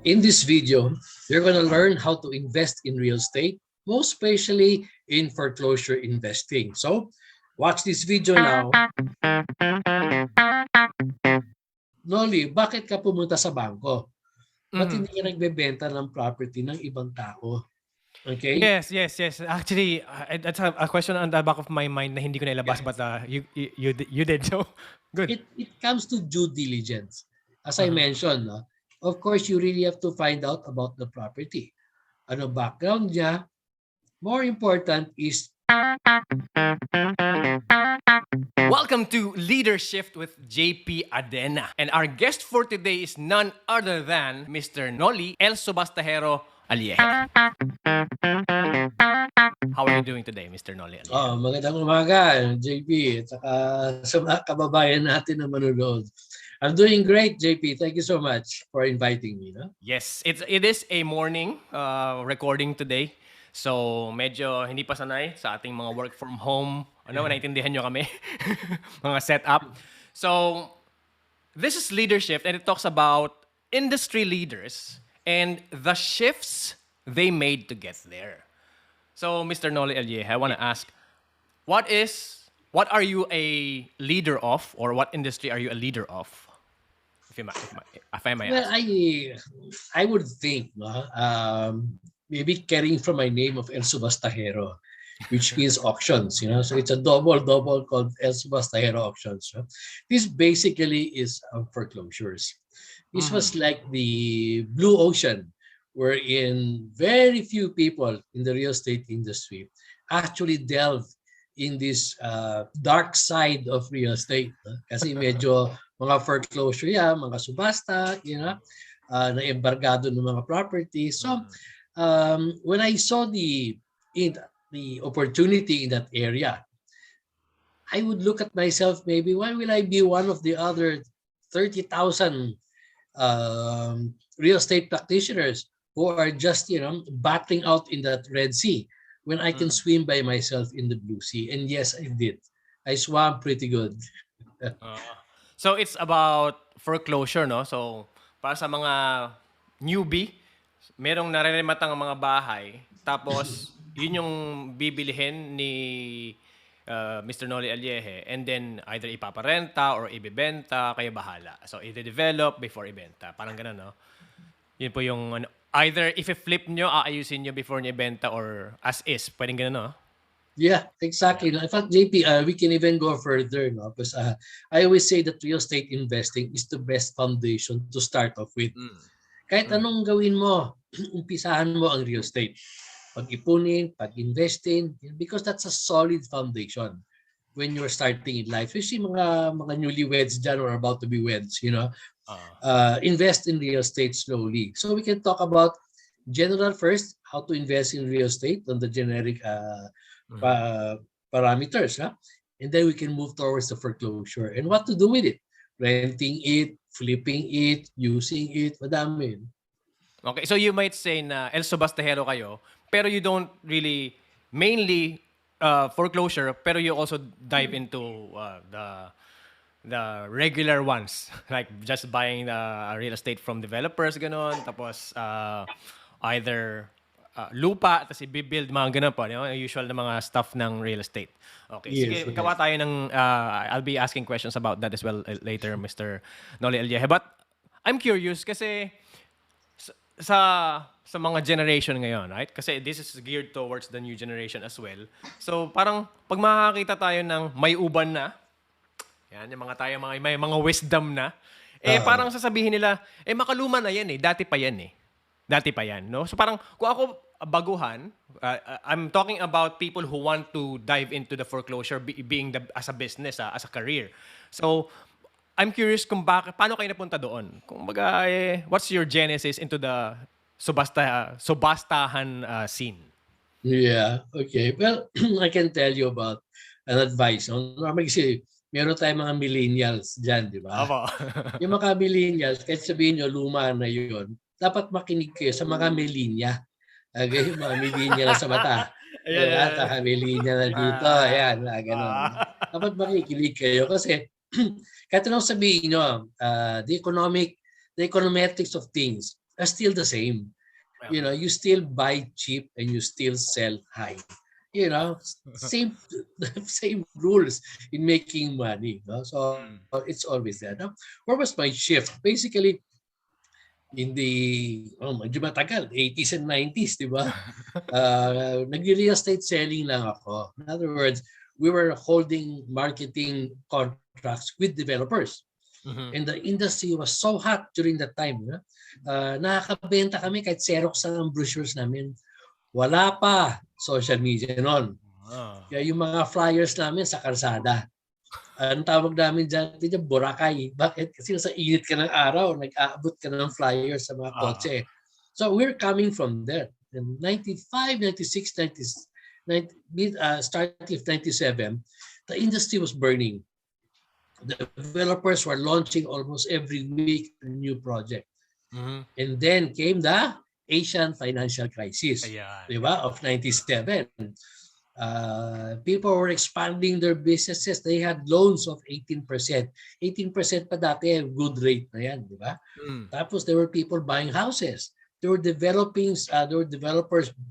In this video, you're going to learn how to invest in real estate, most especially in foreclosure investing. So, watch this video now. Noli, bakit ka pumunta sa bangko? Ba't hindi ka nagbebenta ng property ng ibang tao? Okay? Yes. Actually, that's a question on the back of my mind na hindi ko nailabas, but you did. So, good. It comes to due diligence. As I mentioned, no? Of course, you really have to find out about the property. Ano background niya? More important is... Welcome to LeaderSHIFT with JP Adena. And our guest for today is none other than Mr. Noli Subastahero Alleje. How are you doing today, Mr. Noli Alleje? Magandang umaga, JP. At saka sa mga kababayan natin na manonood. I'm doing great, JP. Thank you so much for inviting me. No? Yes, it is a morning recording today. So, medyo hindi pa sanay sa ating mga work from home. Naintindihan nyo kami? Mga setup. So, this is LeaderSHIFT and it talks about industry leaders and the shifts they made to get there. So, Mr. Noli Alleje, I want to ask, what are you a leader of, or what industry are you a leader of? If I may ask. Well, I would think, maybe carrying from my name of Subastahero, which means auctions, So it's a double called Subastahero auctions. This basically is foreclosures. This was like the blue ocean, wherein very few people in the real estate industry actually delve in this dark side of real estate. Kasi medyo mga foreclosure yan, mga subasta, na embargado ng mga properties. So, when I saw the opportunity in that area, I would look at myself, maybe why will I be one of the other 30,000 real estate practitioners who are just battling out in that Red Sea when I can swim by myself in the blue sea. And yes, I did. I swam pretty good. So it's about foreclosure, no? So para sa mga newbie, merong naririmatang mga bahay, tapos yun yung bibilihin ni Mr. Noli Alleje, and then either ipaparenta or ibibenta, kayo bahala. So i-develop before ibenta. Parang ganun, no? Yun po yung either if i-flip nyo, aayusin nyo before nyo ibenta, or as is. Pwedeng ganun, no? Yeah, exactly. In fact, JP, we can even go further, no? Because I always say that real estate investing is the best foundation to start off with. Kahit anong gawin mo, umpisahan mo ang real estate. Pag-ipunin, pag-investin, because that's a solid foundation when you're starting in life. Especially mga newlyweds dyan or about to be weds, invest in real estate slowly. So we can talk about general first, how to invest in real estate on the generic parameters, and then we can move towards the foreclosure and what to do with it. Renting it, flipping it, using it, madami. Okay, so you might say na Subastahero kayo, pero you don't really mainly foreclosure, pero you also dive into the regular ones, like just buying the real estate from developers, ganon, tapos either lupa, tapos i-build, mga ganun po, usual na mga stuff ng real estate. Okay, yes, sige, gawa tayo ng, I'll be asking questions about that as well later, Mr. Noli Alleje. But I'm curious kasi sa mga generation ngayon, right? Kasi this is geared towards the new generation as well. So parang pag makakita tayo ng may uban na, yan, yung mga tayo, may mga wisdom na, parang sasabihin nila, makaluma na yan dati pa yan Dati pa yan, no? So parang kung ako baguhan, I'm talking about people who want to dive into the foreclosure being as a business, as a career. So I'm curious kung paano kayo napunta doon? Kung baga, what's your genesis into the subastahan scene? Yeah, okay. Well, I can tell you about an advice. Normally kasi meron tayong mga millennials dyan, di ba? Yung mga millennials, kahit sabihin nyo luma na yun, dapat makinig kayo sa mga millennia. Yung mga millennial sa mata. Ayan, millennial na dito. Ayan, gano'n. Dapat makikinig kayo kasi kahit anong sabihin nyo, the econometrics of things are still the same. You know, you still buy cheap and you still sell high. You know, same same rules in making money. No? So it's always there. No? Where was my shift? Basically, in the, medyo matagal, 80s and 90s, di ba? Nag-real estate selling lang ako. In other words, we were holding marketing contracts with developers. And the industry was so hot during that time. No? Nakakabenta kami kahit Xerox ang brochures namin. Wala pa social media noon. Kaya yung mga flyers namin sa kalsada. Ang tawag namin dyan, Boracay. Bakit? Kasi sa init ka ng araw, nag-aabot ka ng flyers sa mga kotse. So we're coming from there. In 95, 96, 90, starting of 97, the industry was burning. The developers were launching almost every week a new project. And then came the Asian financial crisis, diba, of 97. People were expanding their businesses. They had loans of 18%. 18% pa dati, good rate na yan, di ba? Tapos there were people buying houses. There were developers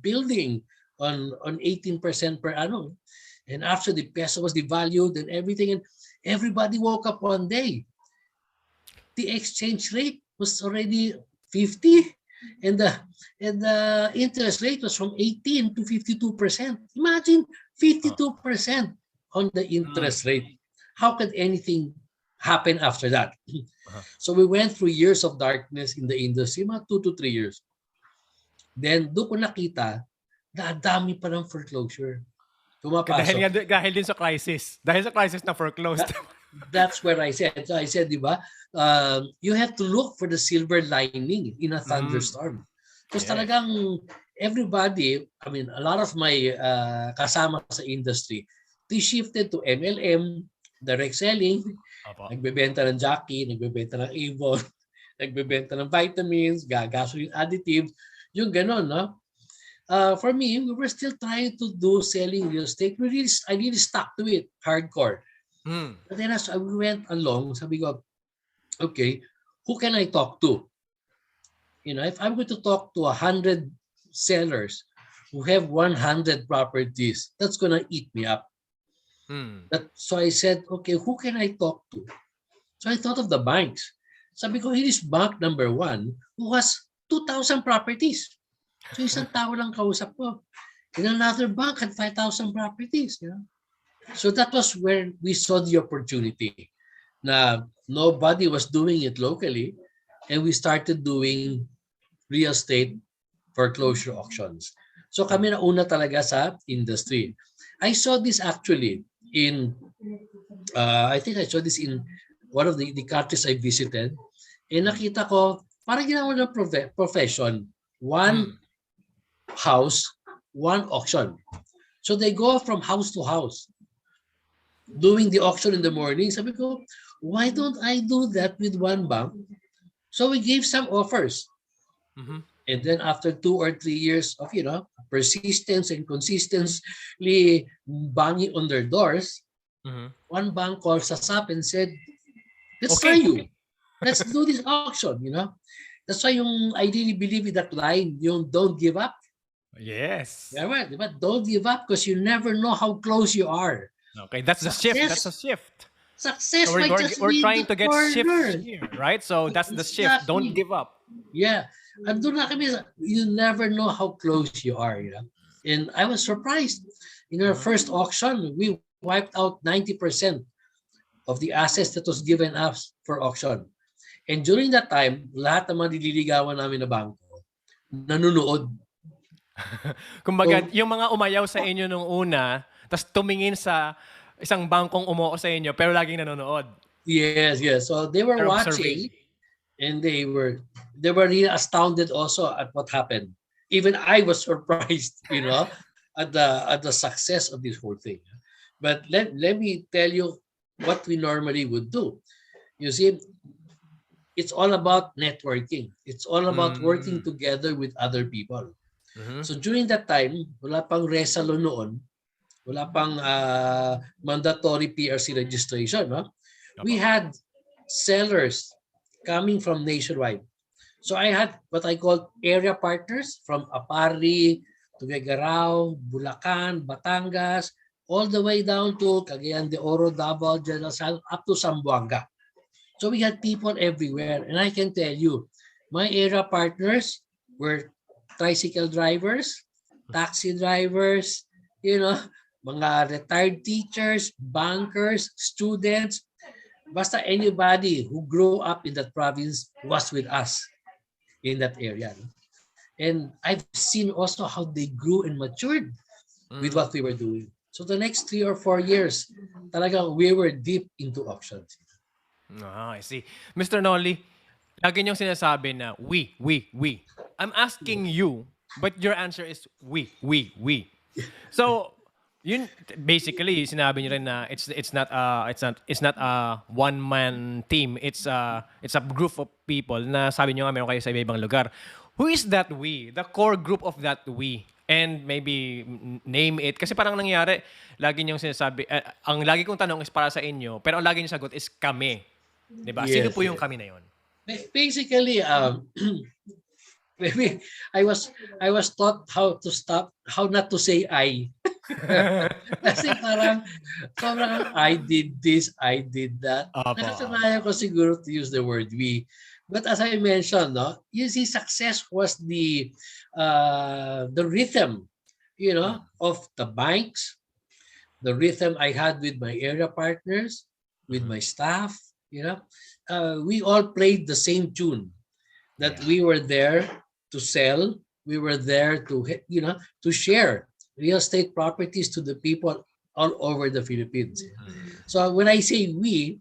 building on 18% per annum. And after the peso was devalued and everything, and everybody woke up one day. The exchange rate was already 50. And the interest rate was from 18 to 52%. Imagine 52% on the interest rate. How could anything happen after that? So we went through years of darkness in the industry, mga 2 to 3 years. Then doon ko nakita na dami pa ng foreclosure. Dahil din sa crisis. Dahil sa crisis na foreclosed. That's where I said. So I said, di ba, you have to look for the silver lining in a thunderstorm. Because talagang everybody, I mean, a lot of my kasama sa industry, they shifted to MLM, direct selling, nagbebenta ng Jockey, nagbebenta ng Avon, nagbebenta ng vitamins, gasoline additives, yung ganon, no? For me, we were still trying to do selling real estate. I really stuck to it, hardcore. But then as we went along, sabi ko, okay, who can I talk to? You know, if I'm going to talk to 100 sellers who have 100 properties, that's going to eat me up. So I said, okay, who can I talk to? So I thought of the banks. Sabi ko, here is bank number 1 who has 2,000 properties. So isang tao lang kausap ko. And another bank had 5,000 properties. You know? So that was where we saw the opportunity. Na nobody was doing it locally, and we started doing real estate foreclosure auctions. So kami na una talaga sa industry. I saw this actually in, I think I saw this in one of the countries I visited. And nakita ko, parang ginawa ng profession. One house, one auction. So they go from house to house, doing the auction in the morning. Sabi ko, why don't I do that with one bank? So we gave some offers. And then after 2 or 3 years of, persistence and consistently banging on their doors, one bank calls us up and said, let's try you. Let's do this auction, That's why I really believe in that line, yung don't give up. Yes. Yeah, right. But don't give up because you never know how close you are. Okay, that's the shift. That's a shift. Success. So we're trying to get shifts here, right? So that's the shift. Don't give up. Yeah. You never know how close you are. And I was surprised. In our first auction, we wiped out 90% of the assets that was given us for auction. And during that time, lahat ng mga nililigawan namin na bangko, nanunood. Kumbaga, yung mga umayaw sa inyo nung una, tapos tumingin sa isang bangkong umuo sa inyo, pero laging nanonood. Yes. So they were watching, and they were really astounded also at what happened. Even I was surprised, at the success of this whole thing. But let me tell you what we normally would do. You see, it's all about networking. It's all about working together with other people. So during that time, wala pang resalo noon, wala pang mandatory PRC registration. No? We had sellers coming from nationwide. So I had what I call area partners from Apari to Vegarao, Bulacan, Batangas, all the way down to Cagayan de Oro, Davao, General San, up to Zamboanga. So we had people everywhere. And I can tell you, my area partners were tricycle drivers, taxi drivers, you know, mga retired teachers, bankers, students, basta anybody who grew up in that province was with us in that area. And I've seen also how they grew and matured with what we were doing. So the next 3 or 4 years, talaga we were deep into auctions. I see. Mr. Noli, lagi niyong sinasabi na we. I'm asking you, but your answer is we. So, yun basically sinabi niyo rin na it's not a one man team. It's a group of people na sabi niyo nga meron kayo sa ibang lugar. Who is that we? The core group of that we? And maybe name it. Kasi parang nangyari, lagi niyong sinasabi, ang lagi kong tanong is para sa inyo, pero ang lagi niyong sagot is kami. Diba? Yes, Sino po yung kami na yun? Basically, maybe I was taught how not to say I. Kasi parang sobrang I did this, I did that. Nakasanayan ko siguro to use the word we. But as I mentioned, no, you see, success was the rhythm, of the banks, the rhythm I had with my area partners, with my staff. We all played the same tune. That we were there to sell, we were there to share real estate properties to the people all over the Philippines. So when I say we,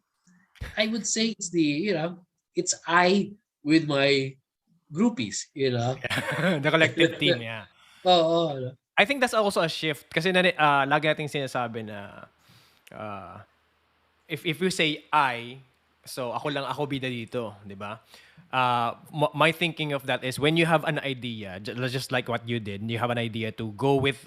I would say it's it's I with my groupies, The collective team, yeah. Oh. I think that's also a shift kasi lagi nating sinasabi na if you say I, so ako bida dito, di ba? My thinking of that is when you have an idea, just like what you did, you have an idea to go with,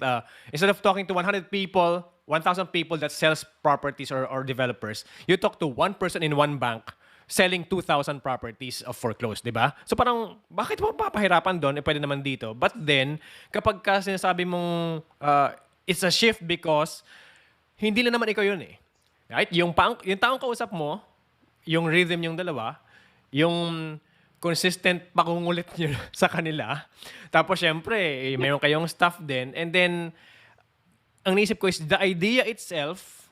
instead of talking to 100 people, 1,000 people that sells properties or developers, you talk to one person in one bank selling 2,000 properties of foreclosed, di ba? So parang, bakit mo papahirapan doon? Pwede naman dito. But then, kapag ka sinasabi mong it's a shift because hindi lang naman ikaw yun eh. Right? Yung taong kausap mo, yung rhythm yung dalawa, yung consistent pakungulit nyo sa kanila. Tapos syempre, mayroon kayong staff din. And then, ang naisip ko is the idea itself,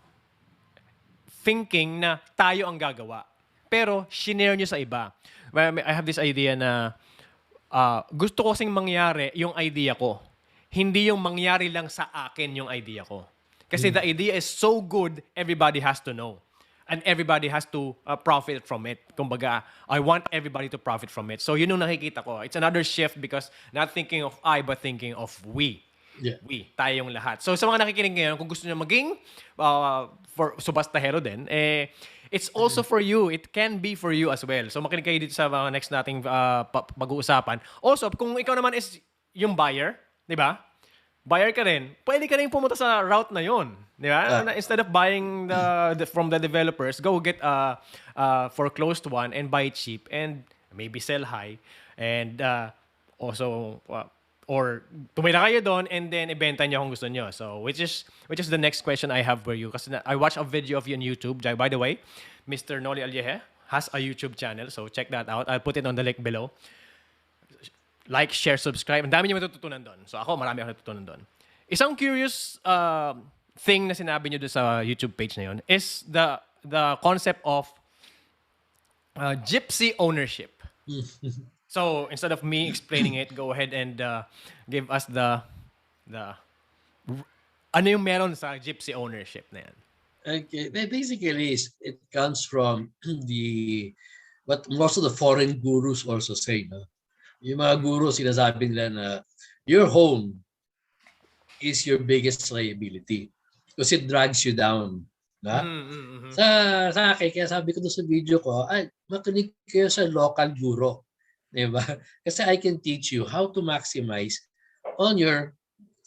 thinking na tayo ang gagawa. Pero, shinare nyo sa iba. I have this idea na gusto ko kasing mangyari yung idea ko. Hindi yung mangyari lang sa akin yung idea ko. Kasi the idea is so good, everybody has to know. And everybody has to profit from it. Kumbaga, I want everybody to profit from it. So, yun yung nakikita ko. It's another shift because not thinking of I, but thinking of we. Yeah. We. Tayong lahat. So, sa mga nakikinig ngayon, kung gusto nyo maging for Subastahero din, it's also for you. It can be for you as well. So, makinig kayo dito sa mga next nating pag-uusapan. Also, kung ikaw naman is yung buyer, di ba? Buyer ka rin, pwede ka rin pumunta sa route na yon, di ba? Instead of buying from the developers, go get a foreclosed one and buy it cheap and maybe sell high and also or tumira kayo doon and then ibenta niyo kung gusto niyo. So which is the next question I have for you kasi I watched a video of you on YouTube. By the way, Mr. Noli Alleje has a YouTube channel, so check that out. I'll put it on the link below. Like, share, subscribe. Ang dami niyo matututunan doon. So ako, marami ako natutunan doon. Isang curious thing na sinabi niyo doon sa YouTube page na yun is the concept of gypsy ownership. So instead of me explaining it, go ahead and give us the ano yung meron sa gypsy ownership na yan. Okay, basically it comes from what most of the foreign gurus also say, no? Yung mga guru, sinasabi nila na your home is your biggest liability because it drags you down. Sa akin, kaya sabi ko doon sa video ko, makinig kayo sa local guru. Diba? Kasi I can teach you how to maximize on your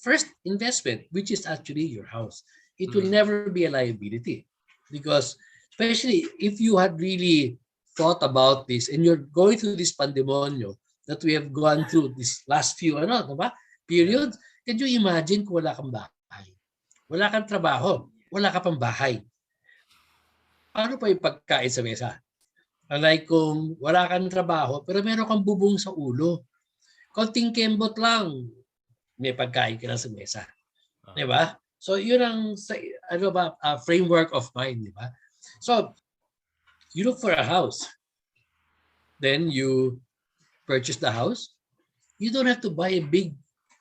first investment, which is actually your house. It will never be a liability because especially if you had really thought about this and you're going through this pandemonyo, that we have gone through this last few diba? Period. Can you imagine kung wala kang bahay? Wala kang trabaho, wala ka pang bahay. Paano pa yung pagkain sa mesa? Unlike kung wala kang trabaho, pero meron kang bubong sa ulo. Konting kembot lang, may pagkain ka lang sa mesa. Di ba? So, yun ang framework of mind, di ba? So, you look for a house. Then you purchase the house. You don't have to buy a big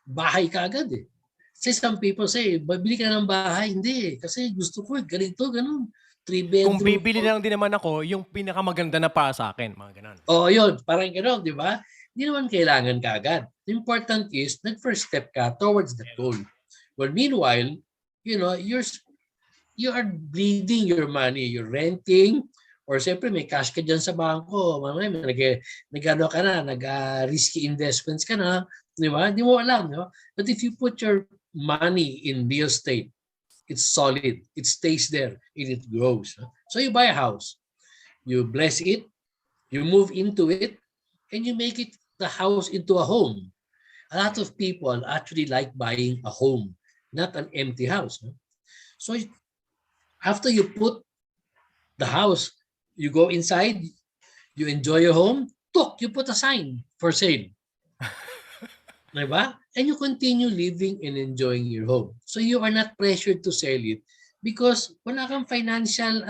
bahay kaagad eh. Kasi some people say, bibili ka ng bahay. Hindi, kasi gusto ko ganito, ganun. 3-bedroom. Kung bibili lang din naman ako, yung pinakamaganda na para sa akin, mga ganun. Yun, parang ganun, di ba? Hindi naman kailangan kaagad. The important is, nag-first step ka towards the goal. Well, meanwhile, you are bleeding your money. You're renting, or siyempre may cash ka dyan sa bangko. Nag-ano ka na, nag-risky investments ka na. Di ba? Hindi mo alam. Di ba? But if you put your money in real estate, it's solid. It stays there and it grows. So you buy a house. You bless it. You move into it. And you make it the house into a home. A lot of people actually like buying a home, not an empty house. So after you put the house, you go inside, you enjoy your home, you put a sign for sale. Diba? And you continue living and enjoying your home. So you are not pressured to sell it because wala kang financial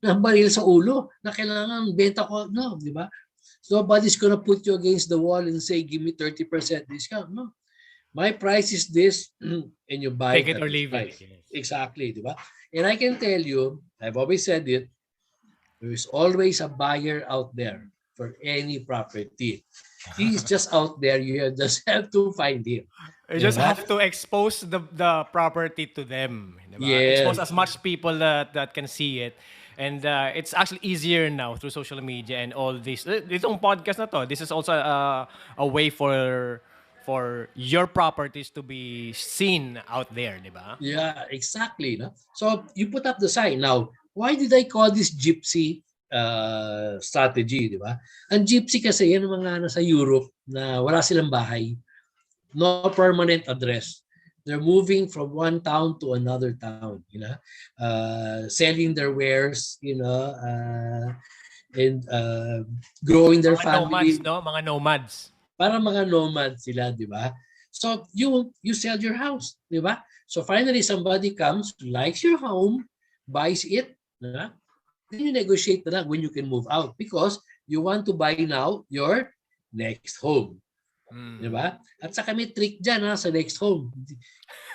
na baril sa ulo na kailangan benta ko. No, di ba? Nobody's gonna put you against the wall and say, give me 30% discount. No. My price is this, and you buy Take it or leave it. Exactly, di ba? And I can tell you, I've always said it, there is always a buyer out there for any property. He's just out there. You just have to find him. You just have to expose the property to them. Yes. Expose as much people that can see it. And it's actually easier now through social media and all this. Itong podcast na to, this is also a way for your properties to be seen out there, di ba? Yeah, exactly. No? So you put up the sign. Now, why did I call this gypsy strategy, di ba? Ang gypsy kasi yan mga nasa Europe na wala silang bahay, no permanent address. They're moving from one town to another town, selling their wares, and growing their family. Nomads, no? Mga nomads. Para mga nomads sila, di ba? So you sell your house, di ba? So finally somebody comes, likes your home, buys it, then you negotiate na lang when you can move out because you want to buy now your next home. Di ba? At saka may trick dyan sa next home.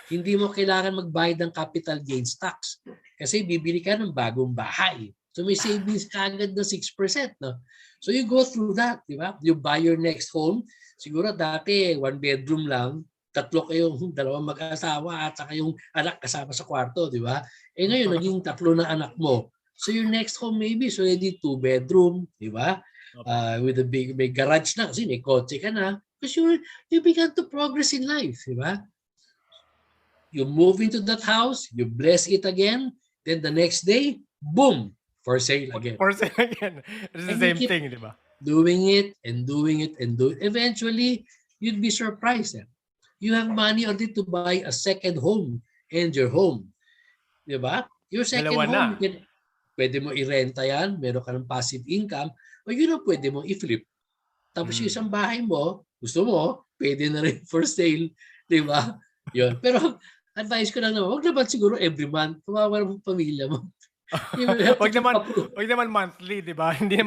Hindi mo kailangan magbayad ng capital gains tax kasi bibili ka ng bagong bahay. So may savings ka agad na 6%. No? So you go through that. Di ba? You buy your next home. Siguro dati 1 bedroom lang, 3 kayong dalawang mag-asawa at saka yung anak kasama sa kwarto. Di ba? Eh ngayon, naging 3 na anak mo. So your next home maybe is already 2 bedroom. Di ba? With a big garage na kasi may kotse ka na. Because you began to progress in life, di ba? You move into that house, you bless it again, then the next day, boom, for sale again. For sale again. It's the same thing, di ba? Doing it and doing it and doing it. Eventually, you'd be surprised. You have money already to buy a second home and your home. Di ba? Your second home, pwede mo i-renta yan, meron ka ng passive income, o yun ang pwede mo i-flip. Tapos yung isang bahay mo, gusto mo, pwede na rin for sale. Di ba? Yun. Pero advice ko lang naman, huwag naman siguro every month. Kawawa ng pamilya mo. Wag naman monthly, di ba? Hindi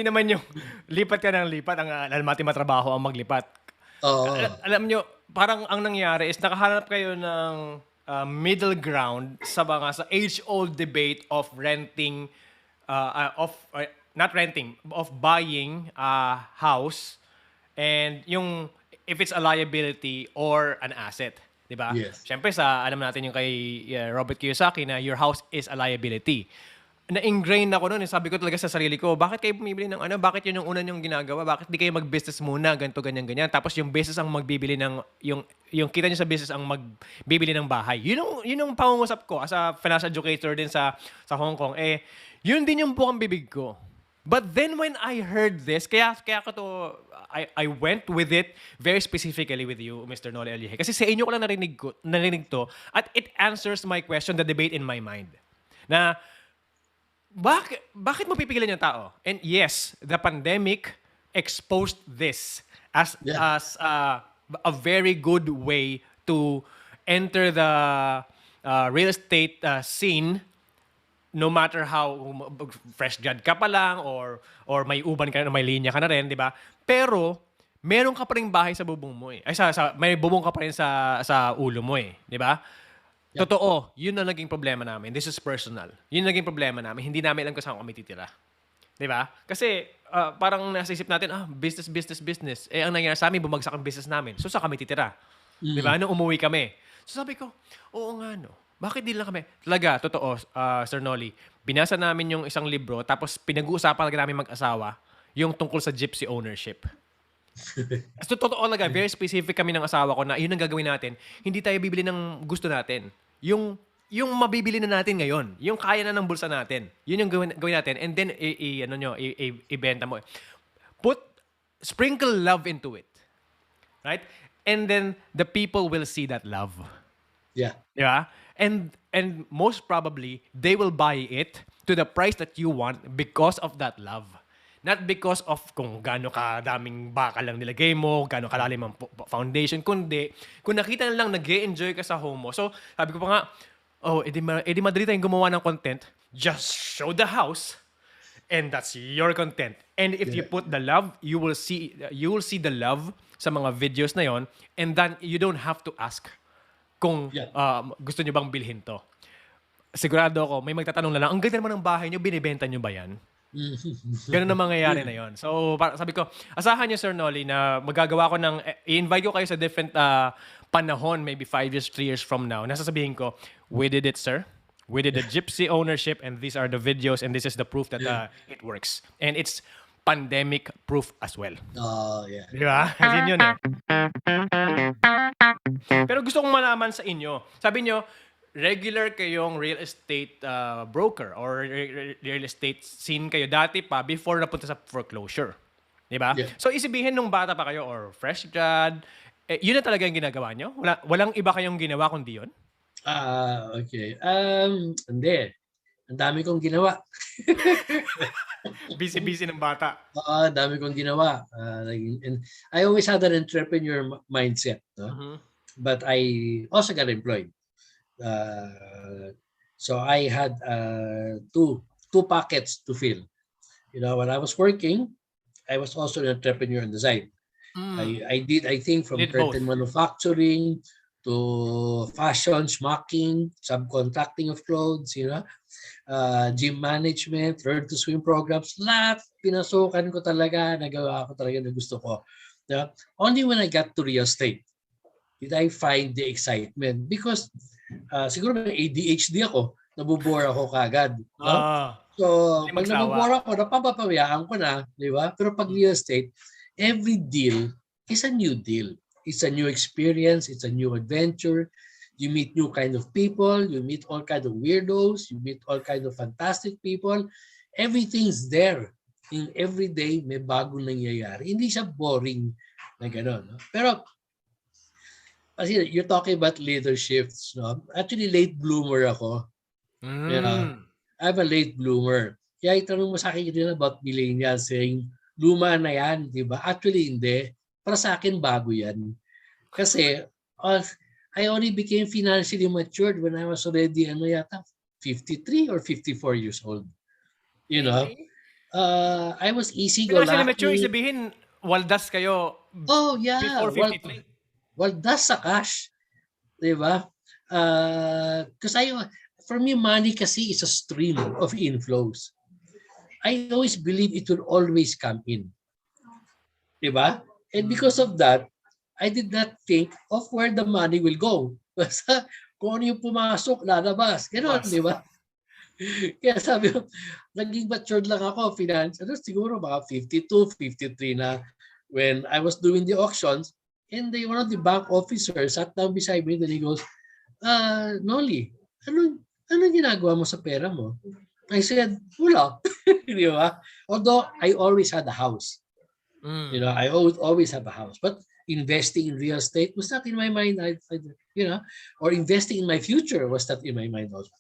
naman yung lipat ka ng lipat. Ang matrabaho ang maglipat. Alam nyo, parang ang nangyari is nakahanap kayo ng middle ground sa age-old debate of renting, of buying a house and yung if it's a liability or an asset, di ba? Yes. Siyempre alam natin yung kay Robert Kiyosaki na your house is a liability. Na-ingrain ako noon, sabi ko talaga sa sarili ko, bakit kayo bumibili ng bakit yun yung una yung ginagawa? Bakit di kayo mag-business muna, ganito, ganyan. Tapos yung business ang magbibili ng, yung kita nyo sa business ang magbibili ng bahay. Yun yung pangungusap ko as a financial educator din sa Hong Kong. Yun din yung bukang bibig ko. But then when I heard this, kaya ko to, I went with it very specifically with you, Mr. Noli Alleje. Kasi sa inyo ko lang narinig to, at it answers my question, the debate in my mind. Na, bakit mo pipigilan yung tao? And yes, the pandemic exposed this as a very good way to enter the real estate scene, no matter how fresh grad ka pa lang or may uban ka na, may linya ka na rin, di ba? Pero meron ka pa rin bahay sa bubong mo eh. Ay may bubong ka pa rin sa ulo mo eh, di ba? Yep. Totoo, yun ang naging problema namin. This is personal. Yun ang naging problema namin. Hindi namin alam kung saan kami titira. Di ba? Kasi parang nasa isip natin, business. Eh, ang nangyari sa amin, bumagsak ang business namin. So, saan kami titira? Di ba? Nung umuwi kami. So, sabi ko, oo nga, no. Bakit di lang kami? Talaga, totoo, Sir Noli. Binasa namin yung isang libro, tapos pinag-uusapan namin mag-asawa yung tungkol sa gypsy ownership. So, totoo talaga, very specific kami ng asawa ko na yun ang gagawin natin. Hindi tayo bibili ng gusto natin. Yung mabibili na natin ngayon, yung kaya na ng bulsa natin, yun yung gawin natin, and then ibenta mo. Sprinkle love into it. Right? And then the people will see that love. Yeah. Yeah. And most probably they will buy it to the price that you want because of that love. Not because of kung gaano kadaming bakal lang nilagay mo, gaano kalalim ang foundation, kundi kung nakita na lang nag-e-enjoy ka sa home mo. So, sabi ko pa nga, edi madali tayong gumawa ng content. Just show the house and that's your content. And if you put the love, you will see the love sa mga videos na yon, and then you don't have to ask kung gusto nyo bang bilhin to. Sigurado ako, may magtatanong na lang, ang ganda naman ng bahay nyo, binibenta nyo ba yan? Ganun na mangyayari na yon. So, sabi ko, asahan nyo, Sir Noli, na magagawa ko ng, i-invite ko kayo sa different panahon, maybe 5 years, 3 years from now. Nasasabihin ko, we did it, sir. We did the gypsy ownership, and these are the videos, and this is the proof that it works. And it's pandemic proof as well. Oh, yeah. Di ba? Yun yun eh. Pero gusto kong malaman sa inyo. Sabi nyo, regular kayong real estate broker or real estate scene kayo dati pa before napunta sa foreclosure. Di ba? Yeah. So, isibihin nung bata pa kayo or fresh grad, yun na talaga yung ginagawa nyo? Walang iba kayong ginawa kundi yun? Okay. Hindi. Ang dami kong ginawa. Busy ng bata. Dami kong ginawa. And I always had an entrepreneur mindset. No? Mm-hmm. But I also got employed. So I had two pockets to fill. You know, when I was working, I was also an entrepreneur on the side. I think from curtain manufacturing to fashion, smocking, subcontracting of clothes, you know, gym management, learn to swim programs, lahat pinasukan ko talaga, nagawa ko talaga na gusto ko. Yeah? Only when I got to real estate did I find the excitement because siguro may ADHD ako, nabubore ako kagad. No? So, pag nabubore ako, napapapawayaan ko na, di ba? Pero pag real estate, every deal is a new deal. It's a new experience. It's a new adventure. You meet new kind of people. You meet all kind of weirdos. You meet all kind of fantastic people. Everything's there. In every day, may bagong nangyayari. Hindi siya boring na gano'n. No? Pero, kasi you're talking about leaderships. No? Actually, late bloomer ako. I'm a late bloomer. Kaya itanong mo sa akin din about millennials saying, luma na yan, di ba? Actually, hindi. Para sa akin, bago yan. Kasi, I only became financially matured when I was already, 53 or 54 years old. You know? I was easy-go-lucky. Financially mature, sabihin, waldas kayo before 53. Waldas sa cash. Di ba? Because for me, money kasi is a stream of inflows. I always believe it will always come in. Di ba? And because of that, I did not think of where the money will go. Basta kung ano yung pumasok, lalabas. Ganon, di ba? Kaya sabi ko, naging matured lang ako, finance. Siguro mga 52, 53 na when I was doing the auctions, and one of the bank officers sat down beside me and he goes, Noli, ano ginagawa mo sa pera mo? I said, wala. Di ba? Although I always had a house. I always have a house. But investing in real estate was not in my mind. Or investing in my future was not in my mind also.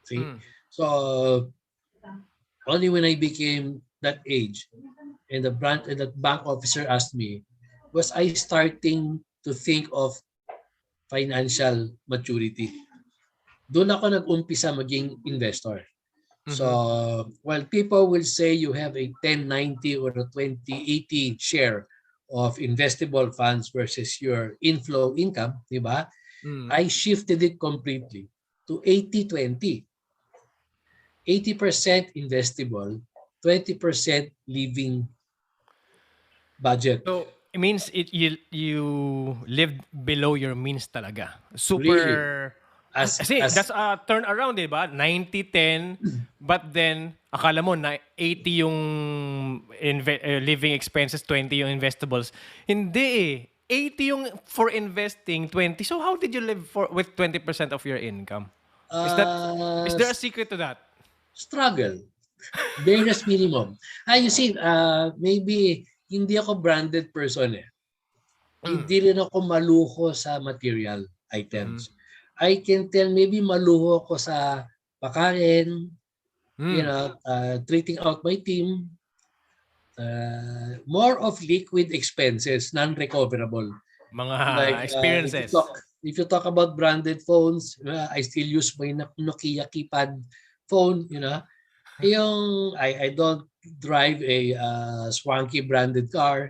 See? So only when I became that age and the bank officer asked me, was I starting to think of financial maturity. Doon ako nag-umpisa maging investor. So while people will say you have a 10-90 or a 20-80 share of investable funds versus your inflow income, di ba? I shifted it completely to 80-20. 80% investable, 20% living budget. So, it means you lived below your means talaga. Really. Super. As Kasi as that's a turnaround, di ba? 90-10, but then, akala mo na 80 yung living expenses, 20 yung investables. Hindi eh. 80 yung for investing, 20. So how did you live with 20% of your income? Is uh, there a secret to that? struggle. Barest minimum. You see, maybe hindi ako branded person eh. Hindi rin ako maluho sa material items. I can tell maybe maluho ako sa pakain, treating out my team, more of liquid expenses, non-recoverable. Mga Like experiences. if you talk about branded phones, I still use my Nokia keypad phone, I don't drive a swanky branded car.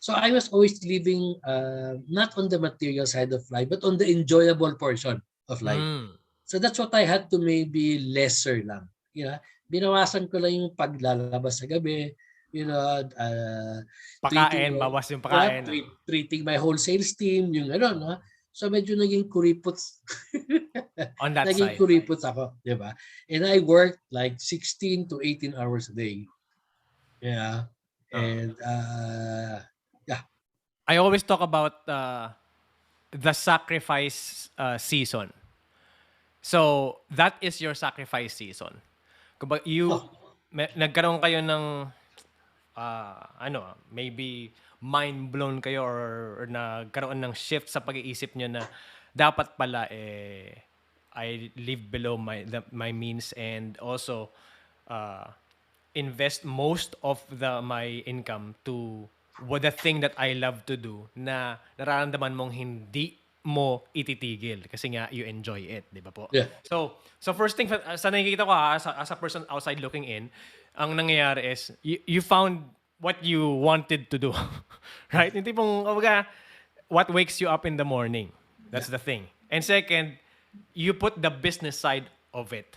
So I was always living not on the material side of life, but on the enjoyable portion of life. So that's what I had to maybe lesser lang. Binawasan ko lang yung paglalabas sa gabi, Pakain, bawas yung pakain. treating my wholesale team, yung ano, no? So medyo naging kuripot. On that naging side. kuripot ako, di ba? And I worked like 16 to 18 hours a day. Yeah. And yeah. I always talk about the sacrifice season. So, that is your sacrifice season. Kumbaga, nagkaroon kayo ng maybe mind blown kayo or nagkaroon ng shift sa pag-iisip nyo na dapat pala I live below my means and also invest most of my income to the thing that I love to do na nararamdaman mong hindi mo ititigil kasi nga you enjoy it, di ba po? Yeah. So first thing, sa nakikita ko as a person outside looking in, ang nangyayari is you found what you wanted to do. Right? Yung tipong, what wakes you up in the morning. That's the thing. And second, you put the business side of it.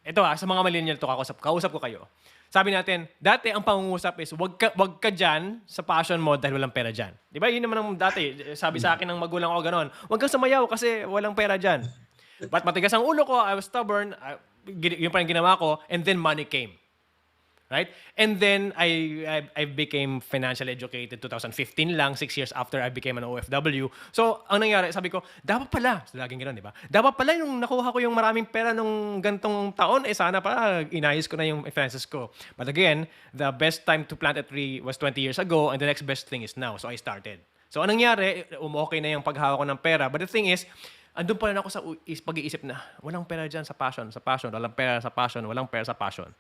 Ito sa mga millennial to, kausap ko kayo. Sabi natin, dati ang pangungusap is, wag ka dyan sa passion mo dahil walang pera dyan. Di ba? Yun naman ang dati. Sabi sa akin ng magulang ko gano'n, wag kang sumayaw kasi walang pera dyan. But matigas ang ulo ko, I was stubborn, yun pa yung ginawa ko, and then money came. Right? And then, I became financially educated 2015 lang, 6 years after I became an OFW. So, ang nangyari, sabi ko, dapat pala, laging gano'n, di ba? Dapat pala yung nakuha ko yung maraming pera nung gantong taon, sana pala, inayos ko na yung finances ko. But again, the best time to plant a tree was 20 years ago, and the next best thing is now. So, I started. So, anong nangyari, okay na yung paghawak ko ng pera. But the thing is, andun pa rin ako sa pag-iisip na, walang pera dyan sa passion, walang pera sa passion, walang pera sa passion.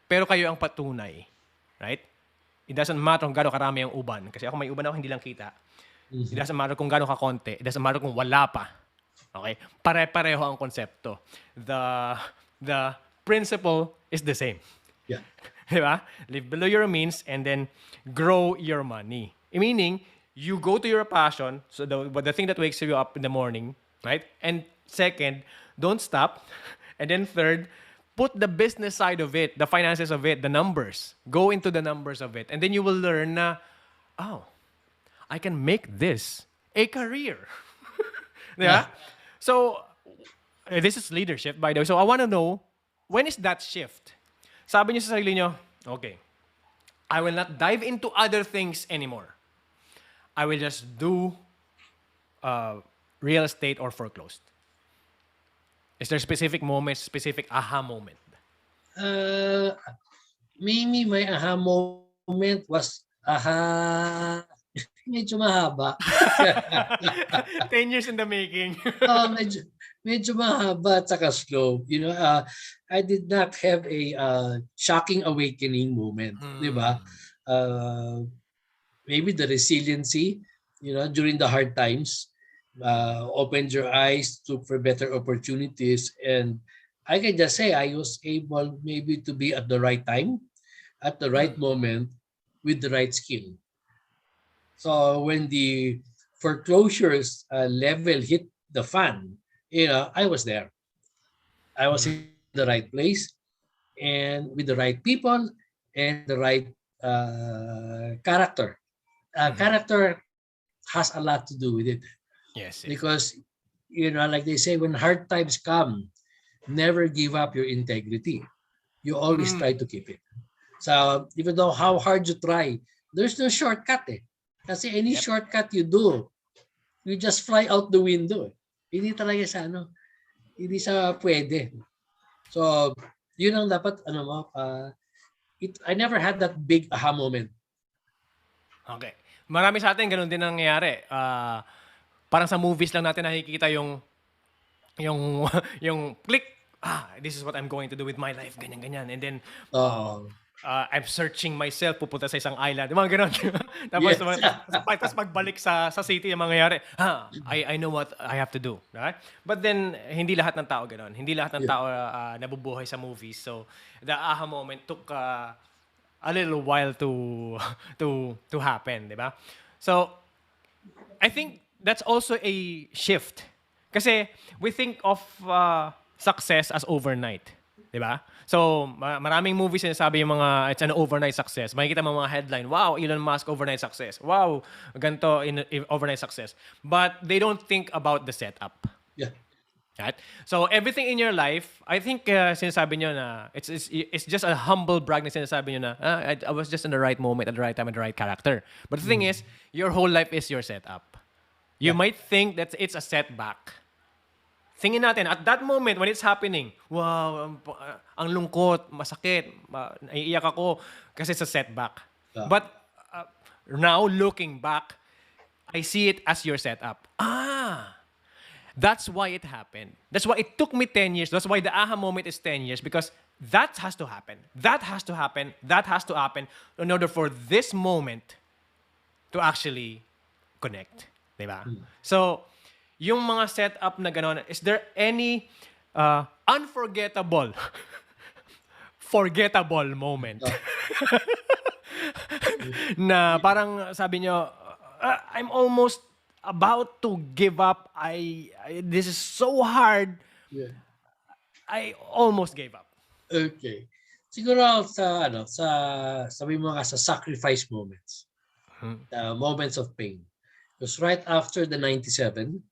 Pero kayo ang patunay. Right? It doesn't matter kung gaano karami ang uban. Kasi ako may uban ako, hindi lang kita. It doesn't matter kung gaano kakonti. It doesn't matter kung wala pa. Okay? Pare-pareho ang konsepto. The principle is the same. Yeah. Diba? Live below your means and then grow your money. Meaning, you go to your passion, so the thing that wakes you up in the morning, right? And second, don't stop. And then third, put the business side of it, the finances of it, the numbers. Go into the numbers of it. And then you will learn na, I can make this a career. Yeah? So, this is leadership, by the way. So, I want to know, when is that shift? Sabi niyo sa sarili niyo, okay, I will not dive into other things anymore. I will just do real estate or foreclosed. Is there specific moments, specific aha moment? Uh, Maybe my aha moment was medyo mahaba. 10 years in the making. Medyo mahaba at saka slow. I did not have a shocking awakening moment, di ba? Uh, Maybe the resiliency, during the hard times, opened your eyes, look for better opportunities, and I can just say I was able maybe to be at the right time, at the right moment, with the right skill. So when the foreclosures level hit the fan, I was there. I was in the right place and with the right people and the right character. Character has a lot to do with it Yes, yes. because, like they say, when hard times come, never give up your integrity. You always try to keep it. So even though how hard you try, there's no shortcut eh. Kasi any Yep. shortcut you do, you just fly out the window. Hindi talaga sa hindi sa pwede. So, yun ang dapat I never had that big aha moment. Okay. Marami sa atin ganun din nangyayari. Parang sa movies lang natin nakikita yung yung click, this is what I'm going to do with my life, ganyan. And then, I'm searching myself, pupunta sa isang island. Mga ganun. Tapos, Yes. tapos pagbalik sa city, yung mangyayari, I know what I have to do. Right? But then, hindi lahat ng tao ganun. Hindi lahat ng tao nabubuhay sa movies. So, the aha moment took a little while to happen, di ba? So, I think that's also a shift. Kasi we think of success as overnight. Di ba? So, maraming movies sinasabi yung mga, it's an overnight success. Makikita mo mga headline, wow, Elon Musk overnight success. Wow, ganito overnight success. But they don't think about the setup. Yeah. Right? So, everything in your life, I think sinasabi nyo na, it's just a humble brag na sinasabi nyo na, I was just in the right moment, at the right time, at the right character. But the thing is, your whole life is your setup. You might think that it's a setback. Tingin natin, at that moment when it's happening, wow, ang lungkot, masakit, naiiyak ako kasi sa setback. Yeah. But now, looking back, I see it as your setup. That's why it happened. That's why it took me 10 years. That's why the aha moment is 10 years because that has to happen. That has to happen. That has to happen in order for this moment to actually connect. Diba? So, yung mga setup na gano'n, is there any unforgettable, forgettable moment na parang sabi nyo, I'm almost about to give up. This is so hard. Yeah. I almost gave up. Okay. Siguro sabi mo nga sa sacrifice moments. Moments of pain. Because right after the 97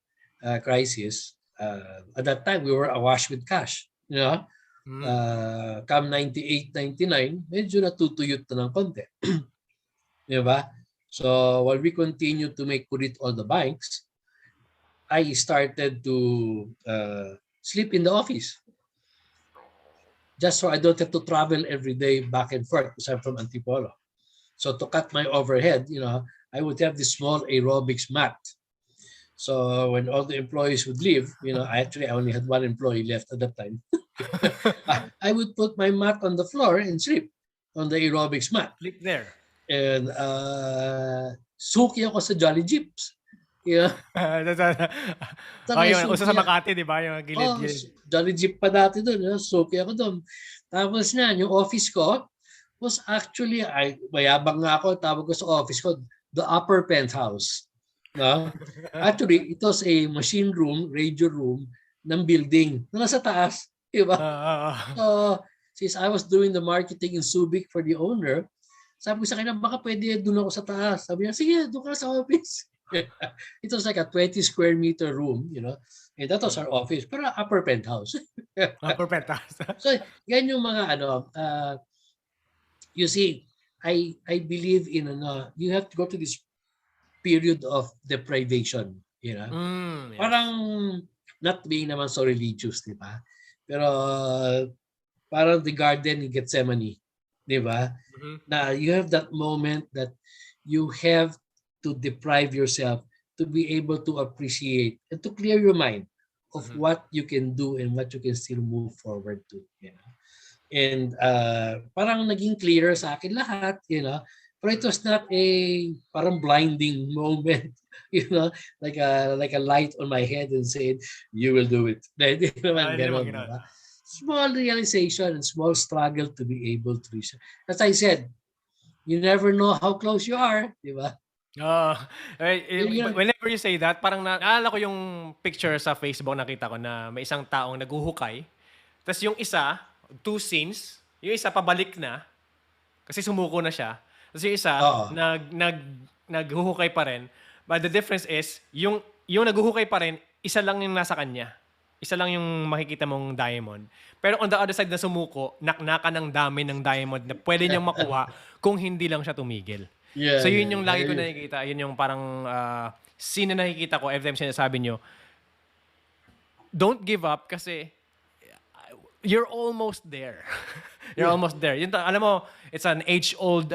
crisis, at that time we were awash with cash. Come 98, 99, medyo natutuyot na ng konti. Di ba? So while we continue to make kulit all the banks, I started to sleep in the office. Just so I don't have to travel every day back and forth because I'm from Antipolo. So to cut my overhead, I would have this small aerobics mat. So when all the employees would leave, I only had one employee left at that time. I would put my mat on the floor and sleep on the aerobics mat. Sleep there. And suki ako sa Jolly Jeeps. Yun, uso sa Makati, di ba? Yung gilid-gilid. Jolly Jeep pa dati doon. Suki ako doon. Tapos yung office ko was actually, mayabang nga ako, tawag ko sa office ko, the upper penthouse. Actually, it was a machine room, radio room ng building na nasa taas. Diba? So, since I was doing the marketing in Subic for the owner, sabi ko sa kanya, baka pwede doon ako sa taas. Sabi niya, sige, doon ka sa office. It was like a 20 square meter room, and that was our office, pero upper penthouse. Upper penthouse. So, yan yung mga you see, I believe in you have to go to this period of deprivation, Yes. Parang not being naman so religious, di ba? Pero parang the garden in Gethsemane, di ba? Mhm. Na you have that moment that you have to deprive yourself to be able to appreciate and to clear your mind of Mhm. what you can do and what you can still move forward to. And parang naging clearer sa akin lahat, But it was not a parang blinding moment, like a light on my head and said, you will do it. Hindi naman Hindi naman ganon, gano'n. diba? Small realization and small struggle to be able to reach. As I said, you never know how close you are, di ba? Oo. Yun. Whenever you say that, parang naalala ko yung picture sa Facebook nakita ko na may isang taong naghuhukay. Tapos yung isa, two scenes, yung isa pabalik na kasi sumuko na siya. Tapos yung isa Oo. naghuhukay pa rin. But the difference is yung naghuhukay pa rin, isa lang yung nasa kanya. Isa lang yung makikita mong diamond. Pero on the other side na sumuko, naknaka ng dami ng diamond na pwede niyang makuha kung hindi lang siya tumigil. Yeah, So yun yung yeah. lagi ko nakikita. Yun yung parang scene na nakikita ko every time sinasabi nyo, don't give up kasi you're almost there. You're almost there. Yun, alam mo, it's an age-old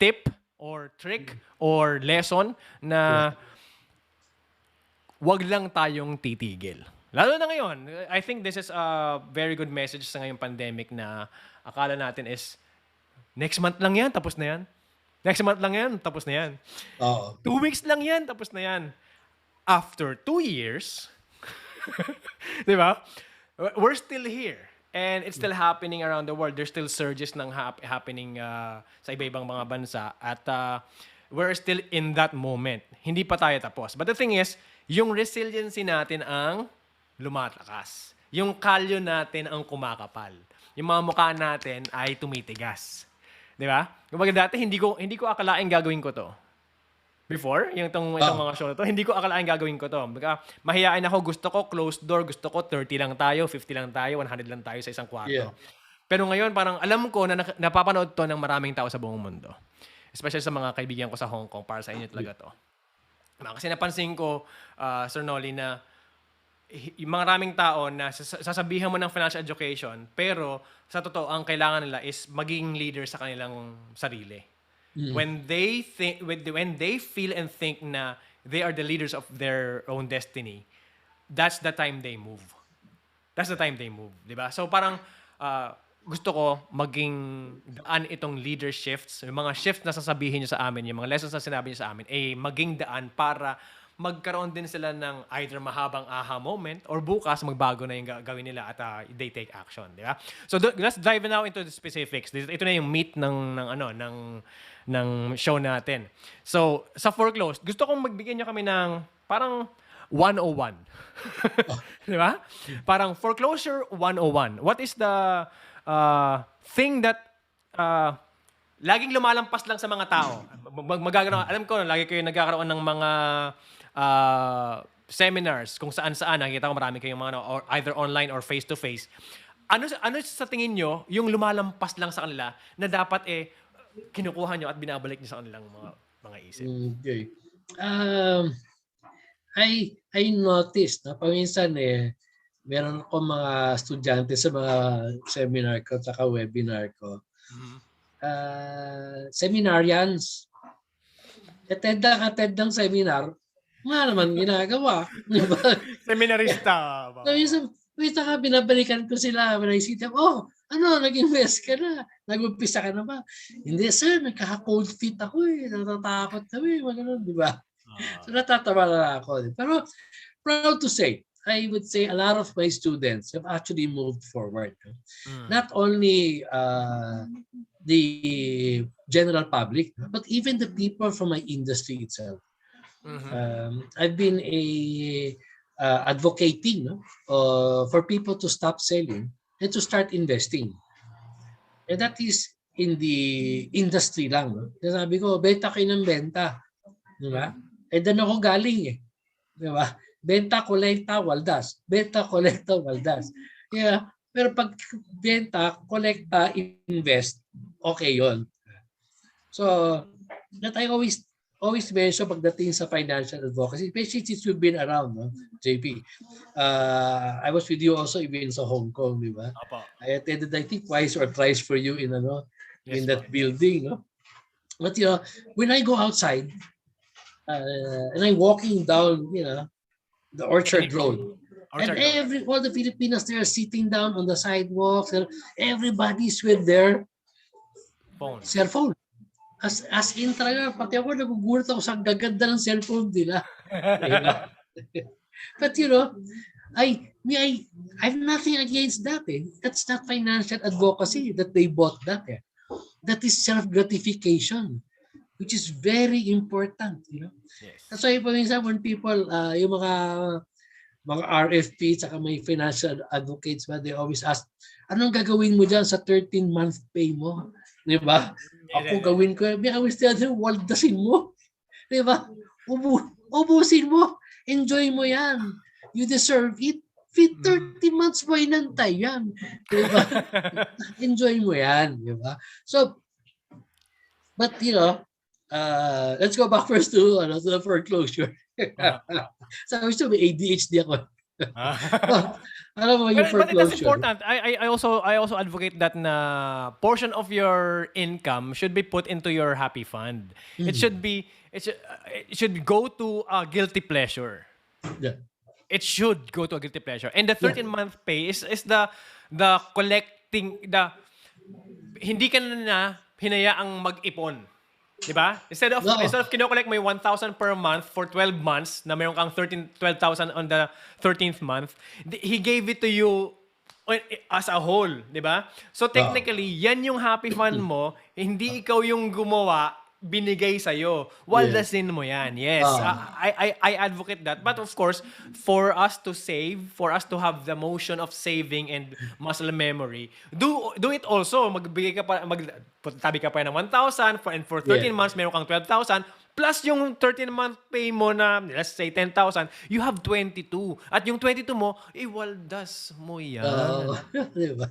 tip or trick or lesson na wag lang tayong titigil. Lalo na ngayon. I think this is a very good message sa ngayong pandemic na akala natin is next month lang yan, tapos na yan. Next month lang yan, tapos na yan. 2 weeks lang yan, tapos na yan. After 2 years, di ba? We're still here. And it's still happening around the world. There's still surges ng happening sa iba-ibang mga bansa. At we're still in that moment. Hindi pa tayo tapos. But the thing is, yung resiliency natin ang lumatakas. Yung kalyo natin ang kumakapal. Yung mga mukha natin ay tumitigas. Di ba? Kumbaga dati, hindi ko akalain gagawin ko to. Before, itong mga show na to, hindi ko akalain gagawin ko to. Baga, mahihain ako, gusto ko closed door, gusto ko 30 lang tayo, 50 lang tayo, 100 lang tayo sa isang kwarto. Yeah. Pero ngayon, parang alam ko na napapanood to ng maraming tao sa buong mundo. Especially sa mga kaibigan ko sa Hong Kong, para sa inyo talaga to. Kasi napansin ko, Sir Noli, na yung maraming tao na sasabihan mo ng financial education, pero sa totoo, ang kailangan nila is maging leader sa kanilang sarili. When they feel and think na they are the leaders of their own destiny, that's the time they move. That's the time they move, di ba? So parang gusto ko maging daan itong leader shifts, yung mga shifts na sasabihin niyo sa amin, yung mga lessons na sinabi niyo sa amin, maging daan para magkaroon din sila ng either mahabang aha moment or bukas magbago na yung gawin nila at they take action, di ba? So let's dive now into the specifics. Ito na yung meat ng show natin. So sa foreclosed, gusto kong magbigyan niyo kami ng parang 101. Di ba? Parang foreclosure 101. What is the thing that laging lumalampas lang sa mga tao? Alam ko, lagi kayo nagkakaroon ng mga seminars kung saan-saan. Nakikita ko marami kayong mga or either online or face-to-face. Ano sa tingin nyo yung lumalampas lang sa kanila na dapat kinukuha nyo at binabalik nyo sa kanilang mga isip? Okay. I noticed na paminsan meron ako mga estudyante sa mga seminar ko at webinar ko. Seminarians. Attend ng seminar, nga naman ginagawa. Seminarista. Minsan ka, binabalikan ko sila. When I see them, nag-invest ka na. Nag-umpisa ka na ba? Hindi, sir, nagkaka-cold feet ako natatakot kami. Di ba? So natatawa na ako. Pero proud to say, I would say a lot of my students have actually moved forward. Not only the general public, but even the people from my industry itself. I've been advocating for people to stop selling and to start investing. And that is in the industry lang. Sabi ko, benta kayo ng benta. Di ba? Doon ako galing Di ba? Benta, kolekta, waldas. Benta, kolekta, waldas. Yeah. Pero pag benta, kolekta, invest, okay yon. So, that I always always mention pagdating sa financial advocacy, especially since you've been around, no, JP. I was with you also even sa Hong Kong, di ba? Opo. I attended, I think, twice or thrice for you in Yes, that building, no? But when I go outside and I'm walking down, the Orchard Road, and all the Filipinos there are sitting down on the sidewalks, and everybody's with their cellphone. As in talaga, pati ako nagugulat ako sa gaganda ng cellphone nila. But I've nothing against that. That's not financial advocacy that they bought that. That is self-gratification, which is very important. Yes. That's why when people, yung mga RFP saka may financial advocates, they always ask, anong gagawin mo dyan sa 13-month pay mo? Di ba? Ako gawin ko, I will tell you, waldasin mo. Di ba? Ubusin mo. Enjoy mo yan. You deserve it. 30 months mo inantay yan. Di ba? Enjoy mo yan. Di ba? So, but let's go back first to the foreclosure. So, I wish to may ADHD ako. Alam mo yung but that's foreclosure. important. I also advocate that na portion of your income should be put into your happy fund. It should go to a guilty pleasure. Yeah. It should go to a guilty pleasure. And the 13-month pay is the collecting, hindi ka na hinayaang mag-ipon. Diba? Instead of kino-collect mo yung 1,000 per month for 12 months na mayroon kang 12,000 on the 13th month, he gave it to you as a whole, diba? So technically, yan yung happy fund mo, hindi ikaw yung gumawa, binigay sa'yo. Waldasin mo yan. Yes. I advocate that. But of course, for us to save, for us to have the motion of saving and muscle memory, do it also. Magbigay ka pa, tabi ka pa ng 1,000 and for 13 months, meron kang 12,000 plus yung 13-month pay mo na, let's say, 10,000, you have 22. At yung 22 mo, waldas mo yan. Diba?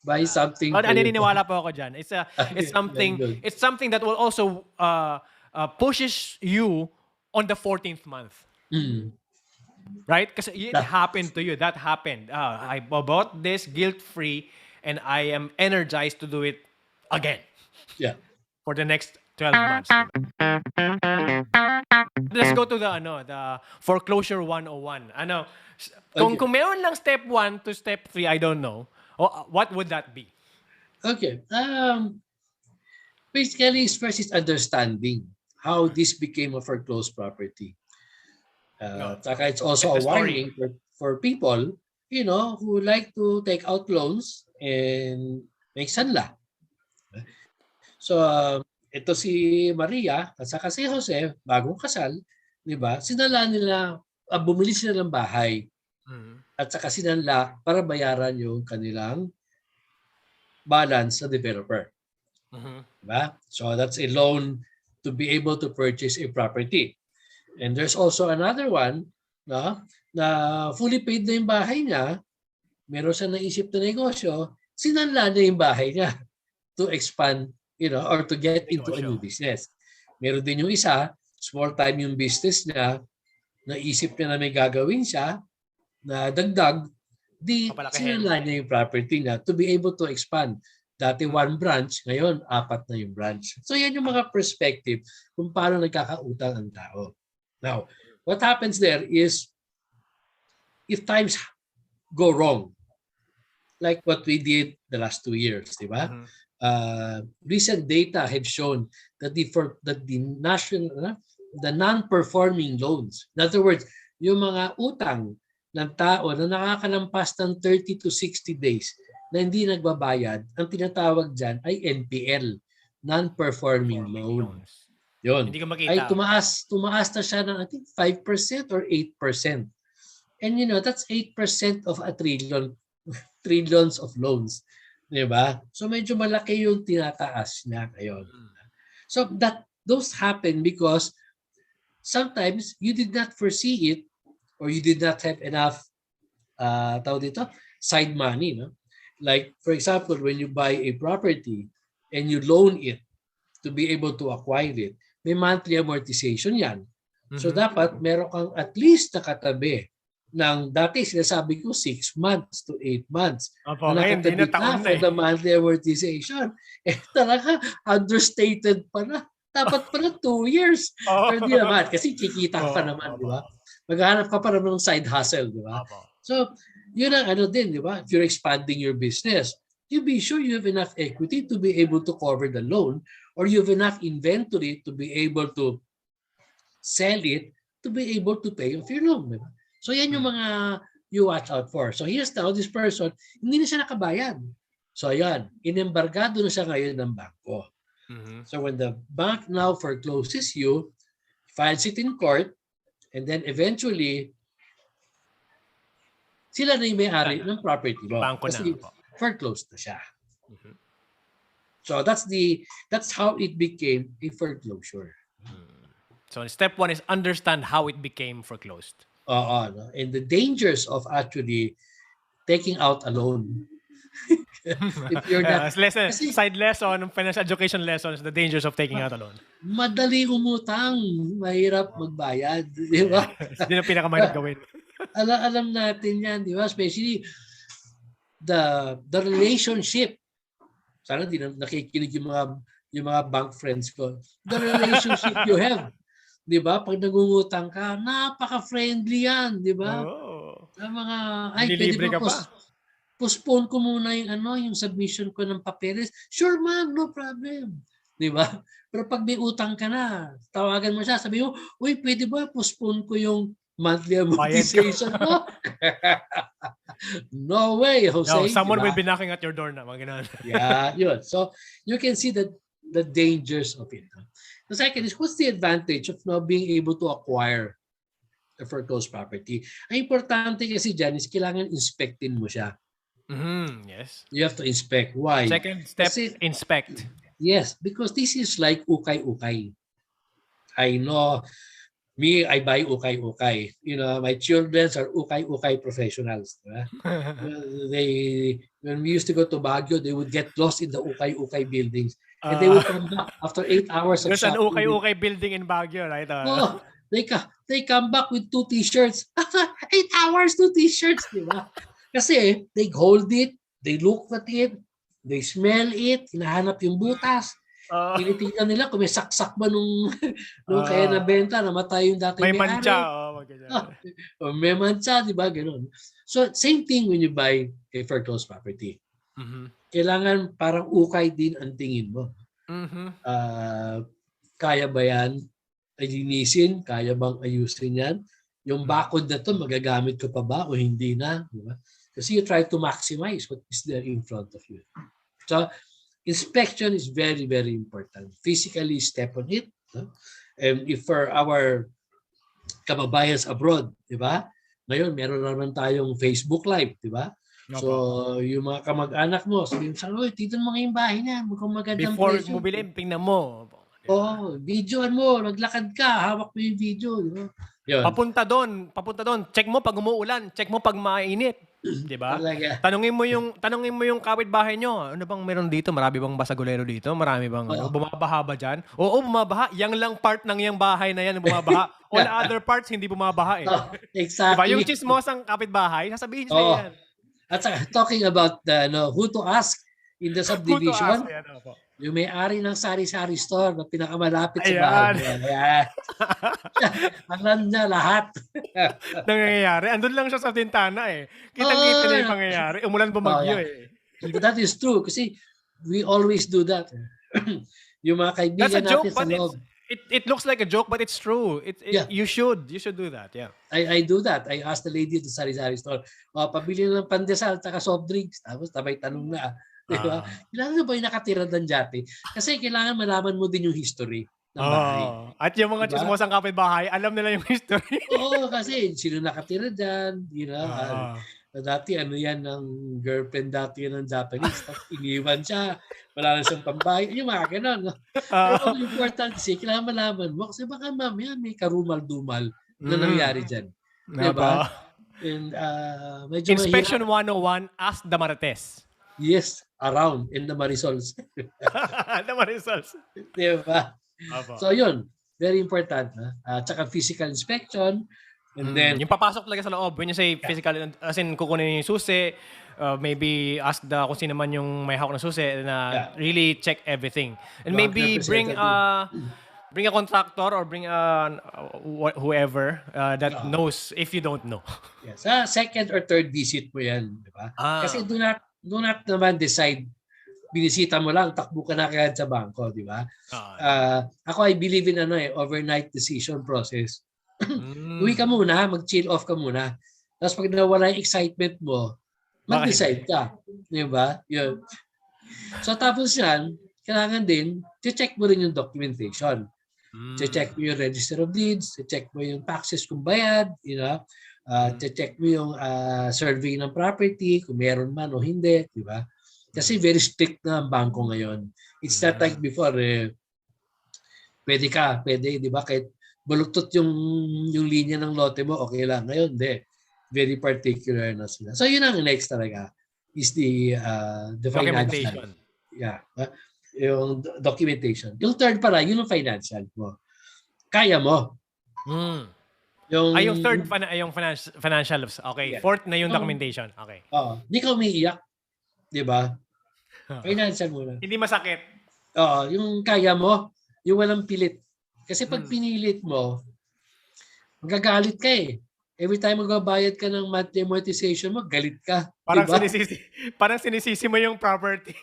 Buy something. Naniniwala po ako dyan. It's something that will also pushes you on the 14th month. Right? Kasi it happened to you. That happened. I bought this guilt-free and I am energized to do it again. Yeah. For the next 12 months. Let's go to the foreclosure 101. Kung meron lang step 1 to step 3, I don't know. What would that be? Okay. Basically, first is understanding how this became a foreclosed property. It's also a warning for people, who like to take out loans and make sanla. So, ito si Maria at saka si Jose, bagong kasal, di ba? Sinala nila, bumili sila ng bahay. At saka sinala para bayaran yung kanilang balance sa developer. Diba? So that's a loan to be able to purchase a property. And there's also another one na fully paid na yung bahay niya, meron siya naisip na negosyo, sinanla na yung bahay niya to expand, or to get into a new business. Meron din yung isa, small time yung business niya, naisip niya na may gagawin siya, na dagdag, sinanla niya yung property niya to be able to expand. Dati 1 branch, ngayon 4 na yung branch. So yan yung mga perspective kung paano nagkakautang ang tao. Now, what happens there is, if times go wrong, like what we did the last 2 years, di ba? Recent data have shown that the non-performing loans, in other words, yung mga utang ng tao na nakakalampas ng 30 to 60 days na hindi nagbabayad, ang tinatawag dyan ay NPL, non-performing loan. Yun. Hindi ka makita. Ay tumaas na siya ng I think 5% or 8%. And that's 8% of a trillions of loans. Diba? So medyo malaki yung tinataas niya ngayon. So those happen because sometimes you did not foresee it or you did not have enough side money. No? Like for example, when you buy a property and you loan it to be able to acquire it, may monthly amortization yan. So dapat meron kang at least nakatabi ng dati sinasabi ko 6 months to 8 months na nakatabi na for the monthly amortization. Talaga understated pa na. Dapat pala 2 years. Pero di naman kasi kikita ka pa naman, di ba? Maghahanap ka pa naman ng side hustle, di ba? So, yun ang din, di ba? If you're expanding your business, you be sure you have enough equity to be able to cover the loan or you have enough inventory to be able to sell it to be able to pay off your loan. Diba? So yan yung mga you watch out for. So here's now this person, hindi na siya nakabayad. So ayan, inembargado na siya ngayon ng bangko. So when the bank now forecloses you, files it in court, and then eventually, sila na yung may-ari ng property mo. Kasi foreclosed na siya. So that's how it became a foreclosure. So step 1 is understand how it became foreclosed. And the dangers of actually taking out a loan. If you're not, side lesson, financial education lessons, the dangers of taking out a loan. Madali umutang, mahirap magbayad, di ba? Hindi na pinakamahirap gawin. Alam natin yan, di ba? Especially the relationship. Sana di na nakikinig yung mga bank friends ko. The relationship you have. Di ba? Pag nangungutang ka, napaka-friendly yan, di ba? Ang mga, pwede ba postpone ko muna yung submission ko ng papeles. Sure, ma'am, no problem. Di ba? Pero pag may utang ka na, tawagan mo siya, sabi mo, uy, pwede ba postpone ko yung monthly amortization mo? No way, Jose. No, someone will be knocking at your door na. Yeah, yun. So, you can see the dangers of it. The second is, what's the advantage of now being able to acquire a foreclosed property? Ang importante kasi dyan is kailangan inspectin mo siya. Yes. You have to inspect. Why? Second step, inspect. Yes, because this is like ukay-ukay. I know, me, I buy ukay-ukay. You know, my children are ukay-ukay professionals. When we used to go to Baguio, they would get lost in the ukay-ukay buildings. And they would come back after 8 hours of shopping. There's an ukay-ukay building in Baguio, right? They come back with 2 t-shirts. After 8 hours, 2 t-shirts, di ba? Kasi they hold it, they look at it, they smell it, hinahanap yung butas. Tinitingnan nila kung may saksak ba nung kaya nabenta, namatay yung dati may mancha. May mancha, di ba? Ganun. So, same thing when you buy a foreclosed property. Kailangan parang ukay din ang tingin mo. Kaya ba yan ayunisin? Kaya bang ayusin yan? Yung bakod na to, magagamit ko pa ba o hindi na? Diba? Kasi you try to maximize what is there in front of you. So, inspection is very, very important. Physically step on it. And if for our kababayans abroad, di ba? Ngayon, meron naman tayong Facebook Live, di ba? So, yung mga kamag-anak mo, sabihin sa oy, titan mo ngayong bahay na, mukhang magandang before presyo. mo bilhin, tingnan mo. Videoan mo, maglakad ka, hawak mo yung video, di ba? Yun. Papunta doon. Check mo pag umuulan, check mo pag mainit, 'di ba? Tanungin mo yung kapitbahay nyo, ano bang meron dito? Marami bang basagulero dito? Marami bang bumabaha ba diyan? Oo, bumabaha. Yang lang part ng yang bahay na yan bumabaha. All other parts hindi bumabaha eh. Exactly. Diba? Yung chismosang kapitbahay, sasabihin niya yan. At talking about who to ask in the subdivision, yung may-ari ng sari-sari store na pinakamalapit sa bahay. Ayan. Alam niya lahat. Nangyayari. Andun lang siya sa bintana eh. Kitang-kita niya yung pangyayari. Umulan bumagyo eh. That is true kasi we always do that. Yung mga kaibigan natin sa loob. It looks like a joke, but it's true. You should do that. Yeah. I do that. I ask the lady at the sari-sari store, pabili ng pandesal at soft drinks. Tapos tabay tanong na. Diba? Kailangan na ba yung nakatira doon dati? Kasi kailangan malaman mo din yung history ng bahay. At yung mga chismosang kapitbahay, alam nila yung history. Oo, kasi sino nakatira dyan. Dati yan ng girlfriend dati yan ng Japanese. Tapos iniwan siya. Wala na siyang pambahay. Yung mga ganun. Pero important kasi kailangan malaman mo. Kasi baka mamaya may karumal-dumal na nangyari dyan. Diba? And, medyo Inspection 101, ask the Marites. Yes, around in the Marisols. The Marisols. Diba? Opo. So yun, very important. Tsaka physical inspection. And then, Yung papasok talaga sa loob. When you say physical, as in kukunin yung susi, maybe ask kung sino man yung may hawak ng susi na really check everything. And bank maybe bring representative. bring a contractor or bring whoever that knows if you don't know. Yes. Sa second or third visit mo yan, di ba? Kasi do not naman decide, binisita mo lang, takbo ka na kagad sa bangko, di ba? Ako, I believe in overnight decision process. Uwi ka muna, mag-chill off ka muna. Tapos pag nawala yung excitement mo, mag-decide ka. Di ba? Yun. So tapos yan, kailangan din, check mo rin yung documentation. Check mo yung register of deeds, check mo yung taxes kung bayad, check mo yung survey ng property, kung meron man o hindi, di ba? Kasi very strict na ang bangko ngayon. It's not like before, pwede, di ba? Kahit baluktot yung linya ng lote mo, okay lang. Ngayon, hindi. Very particular na sila. So, yun ang next talaga is the financial. Yeah. Yung documentation. Yung third pala, yun ang financial mo. Kaya mo. Yung third, yung financial. Okay. Yes. Fourth na yung documentation. Okay. Hindi ka umiiyak. Di ba? Financial muna. Hindi masakit. Yung kaya mo, yung walang pilit. Kasi pag pinilit mo, magagalit ka eh. Every time magbabayad ka ng monthly amortization mo, galit ka. Parang diba? Parang sinisisi mo yung property.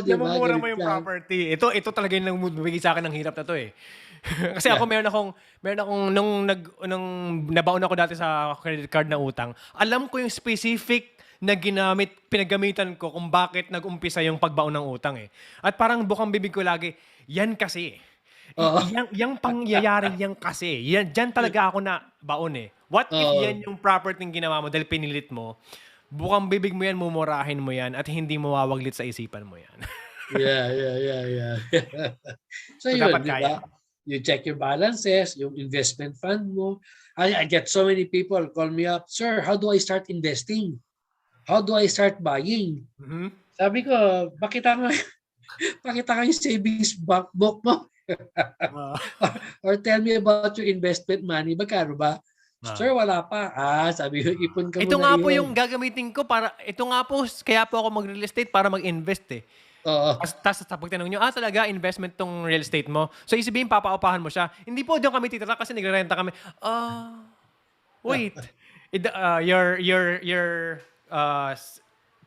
Di ba? Namumura mo yung property. Ito talaga yung nagbibigay sa akin ng hirap na to eh. Kasi ako meron akong nung nabaon ako dati sa credit card na utang, alam ko yung specific na pinagamitan ko kung bakit nag-umpisa yung pagbaon ng utang eh. At parang bukang bibig ko lagi, yan kasi eh. Yang pangyayari yan kasi. Diyan talaga ako na baon eh. What if yan yung property ng ginawa mo dahil pinilit mo, bukang bibig mo yan, mumurahin mo yan, at hindi mawawaglit sa isipan mo yan. Yeah. So yun, di ba? You check your balances, yung investment fund mo. I get so many people call me up, "Sir, how do I start investing? How do I start buying?" Sabi ko, pakita nga yung savings book mo. Or tell me about your investment money. Magkano ba? Sir, wala pa. Sabi ko, ipon ka ito nga po yung gagamitin ko para, ito nga po, kaya po ako mag-real estate para mag-invest eh. Tapos pag tinanong nyo, talaga investment tong real estate mo. So isipin, papaupahan mo siya. Hindi po doon kami titira kasi nagrerenta kami. Wait. Your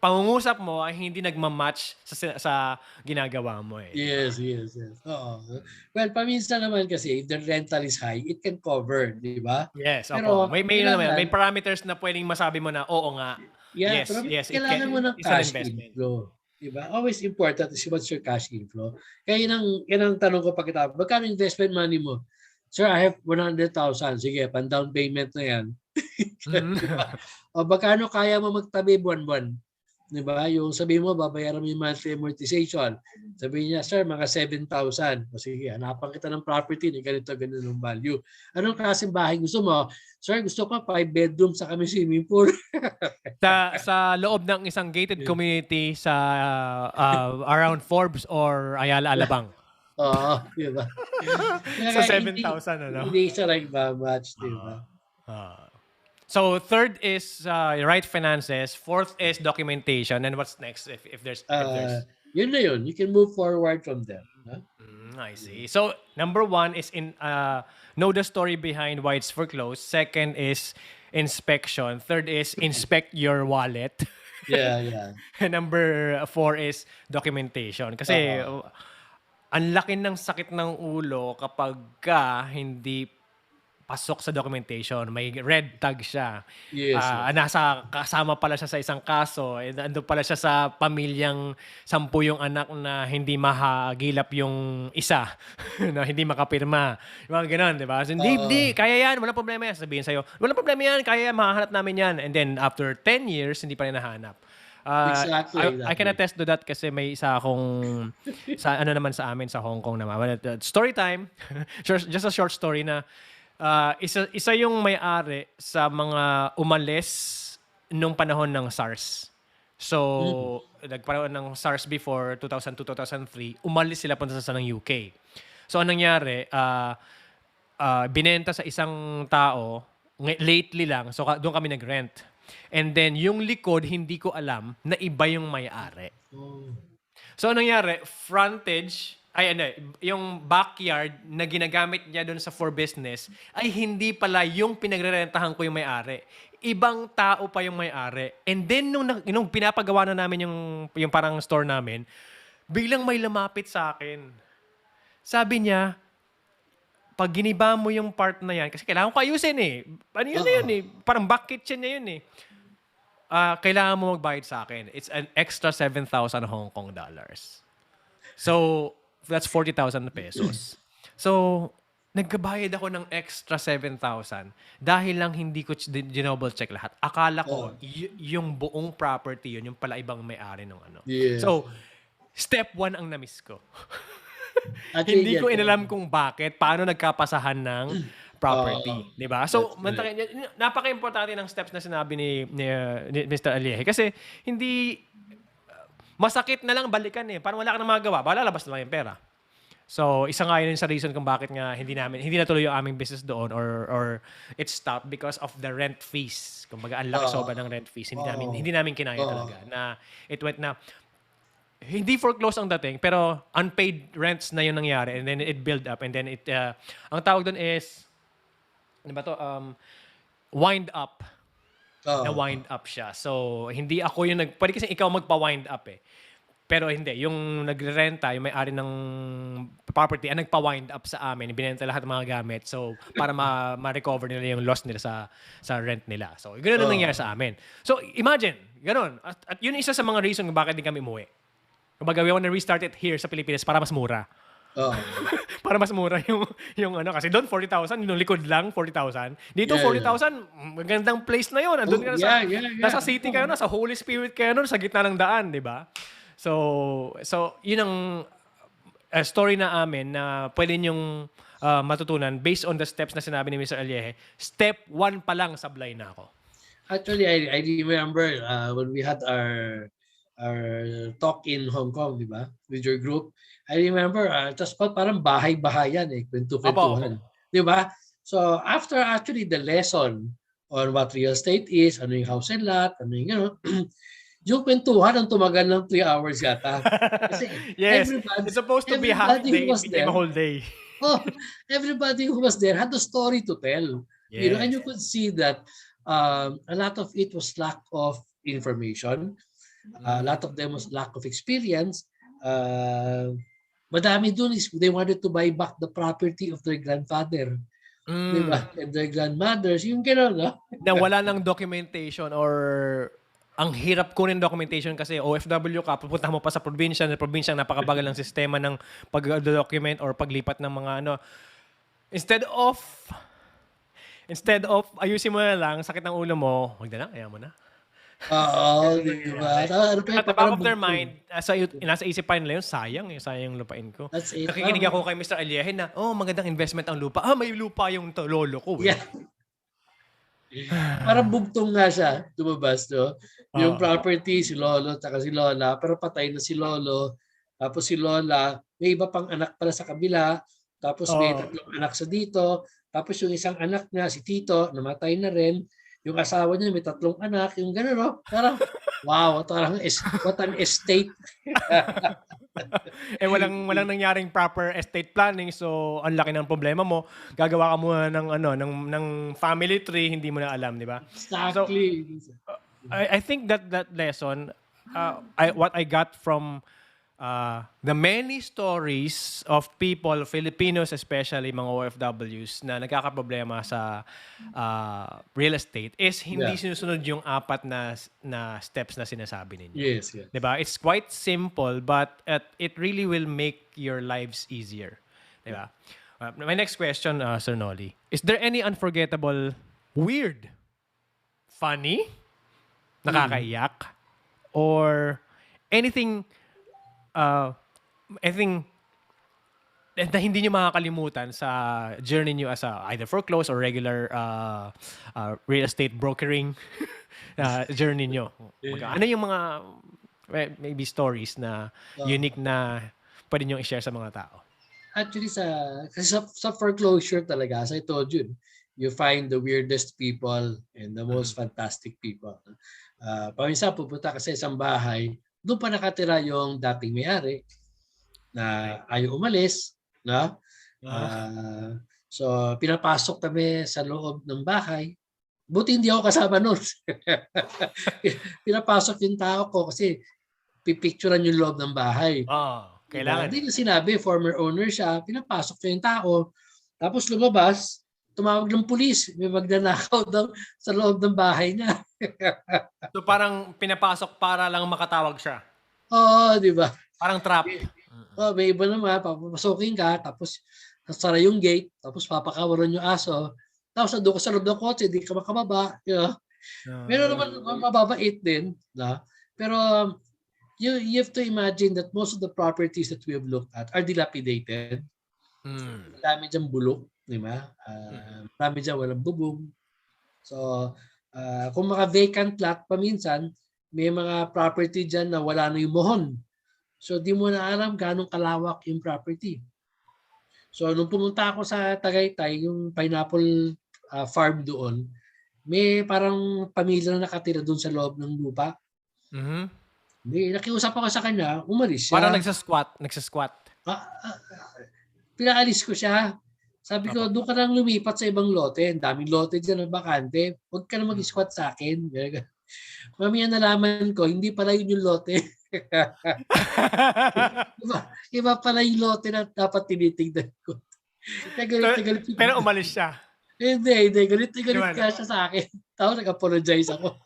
pangungusap mo ay hindi nagmamatch sa ginagawa mo eh. Yes. Well, paminsan naman kasi if the rental is high, it can cover, di ba? Yes, pero may parameters na pwedeng masabi mo na oo nga. Yeah, yes, kailangan mo ng cash inflow. Diba? Always important is what's your cash inflow. Kaya yan ang tanong ko pagkatapos. Magkano investment money mo? Sir, I have 100,000. Sige, pan-down payment na yan. Diba? O magkano kaya mo magtabi buwan-buwan? Diba? Yung sabihin mo, babayaran mo yung monthly amortization. Sabihin niya, sir, mga 7,000. O sige, hanapan kita ng property na ganito ng value. Anong klaseng bahay gusto mo? Sir, gusto ko 5 bedroom sa kami swimming pool. sa loob ng isang gated community sa around Forbes or Ayala Alabang. Diba? Sa 7,000 ano? Hindi siya like match, diba? So third is right finances, fourth is documentation, and what's next if there's yun na yun. You can move forward from there. Huh? I see. So number one is know the story behind why it's foreclosed. Second is inspection. Third is inspect your wallet. Yeah. And number 4 is documentation. Kasi ang laki ng sakit ng ulo kapag hindi pasok sa documentation. May red tag siya. Yes. Kasama pala siya sa isang kaso. Ando pala siya sa pamilyang 10 yung anak na hindi mahagilap yung isa. na hindi makapirma. Yung mga ganun, di ba? So, hindi, kaya yan. Walang problema yan. Sabihin sa'yo, walang problema yan. Kaya yan, mahahanap namin yan. And then, after 10 years, hindi pa rin nahanap. Exactly. I can attest to that kasi may isa akong sa amin sa Hong Kong naman. Story time. Just a short story na isa yung may-ari sa mga umalis nung panahon ng SARS. So, nagkaroon ng SARS before 2002-2003, umalis sila punta sa ng UK. So, anong nangyari, binenta sa isang tao, lately lang, so doon kami nag-rent. And then, yung likod, hindi ko alam na iba yung may-ari. Oh. So, anong nangyari, frontage, yung backyard na ginagamit niya doon sa for business, ay hindi pala yung pinagre-rentahan ko yung may-ari. Ibang tao pa yung may-ari. And then, nung pinapagawa na namin yung parang store namin, biglang may lumapit sa akin. Sabi niya, pag giniba mo yung part na yan, kasi kailangan ko ayusin eh. Ano yun na yun eh? Parang back kitchen niya yun eh. Kailangan mo magbayad sa akin. It's an extra 7,000 Hong Kong dollars. So, that's 40,000 pesos. So, nagkabayad ako ng extra 7,000 dahil lang hindi ko ginouble check lahat. Akala ko, yung buong property yun, yung pala ibang may-ari ng ano. Yes. So, step 1 ang na-miss ko. Actually, Hindi ko inalam kung bakit, paano nagkapasahan ng property. Di ba? So, napaka-importante ng steps na sinabi ni Mr. Alleje. Kasi, hindi, masakit na lang balikan eh. Parang wala ka na magawa. Lalabas na lang yung pera. So, isa nga yun sa reason kung bakit nga hindi natuloy yung aming business doon or it stopped because of the rent fees. Kumbaga, ang laki soba ng rent fees. Hindi namin kinaya talaga. Na it went na, hindi foreclose ang dating, pero unpaid rents na yung nangyari and then it build up and then it, ang tawag doon is, ano ba to? Wind up. Na wind up siya. So, hindi ako yung pwede kasi ikaw magpa-wind up eh. Pero hindi. Yung nagre-renta, yung may-ari ng property, ang nagpa-wind up sa amin. Binenta lahat ng mga gamit. So, para ma-recover nila yung loss nila sa rent nila. So, ganoon ang nangyari sa amin. So, imagine, ganoon. At yun isa sa mga reason kung bakit din kami umuwi. Kumbaga, we want to restart it here sa Pilipinas para mas mura. Para mas mura yung ano. Kasi doon, 40,000. Yung likod lang, 40,000. Dito, 40,000. Magandang place na yun. Andun ka na nasa city kayo na, sa Holy Spirit kayo na, sa gitna ng daan, di ba? So yun ang story na amin na pwede nyong matutunan based on the steps na sinabi ni Mr. Alleje. Step 1 pa lang sablay na ako. Actually, I remember when we had our talk in Hong Kong, di ba? With your group. I remember, just parang bahay-bahayan eh, kwentuhan. Di ba? So, after actually the lesson on what real estate is, ano yung house and lot, ano yung, yung kwentuhan ang tumagal ng 3 hours yata. Kasi yes, it's supposed to be half day, it became a whole day. Everybody who was there had a story to tell. Yes. You know, and you could see that a lot of it was lack of information. A lot of them was lack of experience. Madami dun is they wanted to buy back the property of their grandfather. Diba? And their grandmothers. Yung gano'n, no? Na wala ng documentation or ang hirap kunin documentation kasi OFW ka, pupunta mo pa sa probinsya, napakabagal ng sistema ng pag-document or paglipat ng mga ano. Instead of ayusin mo na lang, sakit ng ulo mo, huwag na lang, ayaw mo na. Diba? At the back of their mind, nasa isip pa nila yun, sayang yung lupain ko. Nakikinig ako kay Mr. Alleje na, magandang investment ang lupa. May lupa yung lolo ko. Yeah. Parang bugtong nga siya, lumabas, no? Yung property, si lolo, tsaka si lola, pero patay na si lolo. Tapos si lola, may iba pang anak pala sa kabila. Tapos may 3 anak sa dito. Tapos yung isang anak niya, si Tito, namatay na rin. Yung asawa niya, may 3 anak. Yung gano'n, no? Parang, wow, what an estate. Walang nangyaring proper estate planning, so ang laki ng problema mo. Gagawa ka muna ng family tree, hindi mo na alam, di ba? Exactly. So, I think that lesson, what I got from the many stories of people, Filipinos especially, mga OFWs, na nagkakaproblema sa real estate is hindi sinusunod yung 4 na steps na sinasabi ninyo. Yes, yes. Diba? It's quite simple, but it really will make your lives easier. Diba? My next question, Sir Noli. Is there any unforgettable, weird, funny, nakakaiyak, or anything na hindi nyo makakalimutan sa journey nyo as either foreclose or regular real estate brokering journey nyo? Ano yung mga maybe stories na unique na pwede nyo i-share sa mga tao? Actually, kasi sa foreclosure talaga, as I told you, you find the weirdest people and the most fantastic people. Paminsan pupunta ka sa isang bahay, doon pa nakatira yung dating may-ari na ayaw umalis. No? So, pinapasok kami sa loob ng bahay. Buti hindi ako kasama nun. Pinapasok yung tao ko kasi pipicturean yung loob ng bahay. Kailangan. Hindi na sinabi, former owner siya, pinapasok niya yung tao. Tapos lumabas, tumawag ng pulis, may magnanakaw daw sa loob ng bahay niya. So parang pinapasok para lang makatawag siya. Oo, di ba? Parang trap. May iba naman, papapasukin ka, tapos sasara yung gate, tapos papakawalan yung aso, tapos nandun ka sa loob ng kotse, hindi ka makababa. You know? Meron naman mababait din. No? Pero you have to imagine that most of the properties that we have looked at are dilapidated. Marami dyan bulok, di ba? Marami dyan walang bubong. So, kung mga vacant lot paminsan, may mga property dyan na wala na yung mohon. So, di mo na alam ganong kalawak yung property. So, nung pumunta ako sa Tagaytay, yung pineapple farm doon, may parang pamilya na nakatira doon sa loob ng lupa. Hindi, nakiusap ako sa kanya, umalis siya. Parang nagsasquat. Pinaalis ko siya. Sabi ko, doon ka nang lumipat sa ibang lote. Ang daming lote dyan na bakante. Huwag ka na mag-squat sa akin. Mamaya nalaman ko, hindi pala yun yung lote. iba pala yung lote na dapat tinitignan ko. Pero umalis siya. Hindi. Galit ka siya sa akin. Tapos nag-apologize ako.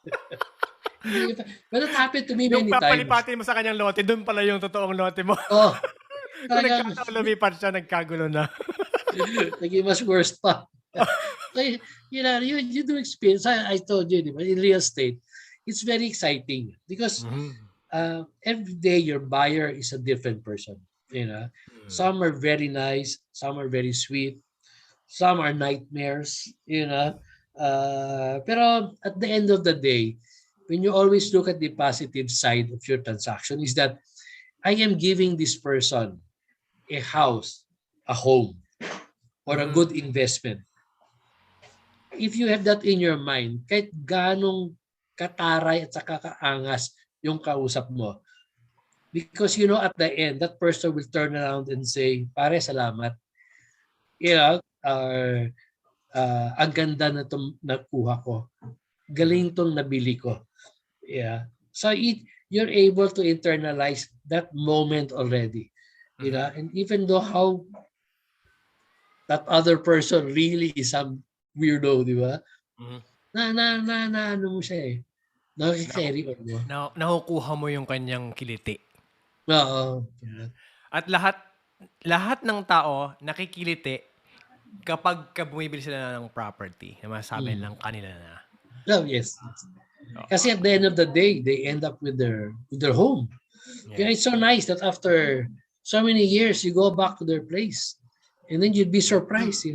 But it happened to me many times. Yung papalipatin mo sa kanyang lote, doon pala yung totoong lote mo. Kung nagkataon lumipat siya, nagkagulo na. Naging mas worse pa. So, you do experience. I told you, in real estate, it's very exciting because every day your buyer is a different person. You know, some are very nice, some are very sweet, some are nightmares. You know, pero at the end of the day, when you always look at the positive side of your transaction, is that I am giving this person a house, a home, or a good investment. If you have that in your mind, kahit ganong kataray at saka kaangas yung kausap mo, because at the end, that person will turn around and say, pare, salamat. Ang ganda na itong nakuha ko. Galing itong nabili ko. Yeah. So you're able to internalize that moment already. And even though how that other person really is some weirdo, di ba? Ano mo siya eh. Nakiki-carry on mo. Nakukuha mo yung kanyang kiliti. Oo. At lahat ng tao nakikiliti kapag bumibili sila ng property na masabi lang kanila na. Oh, yes. Kasi at the end of the day, they end up with their home. Yeah, it's so nice that after so many years, you go back to their place. And then you'd be surprised,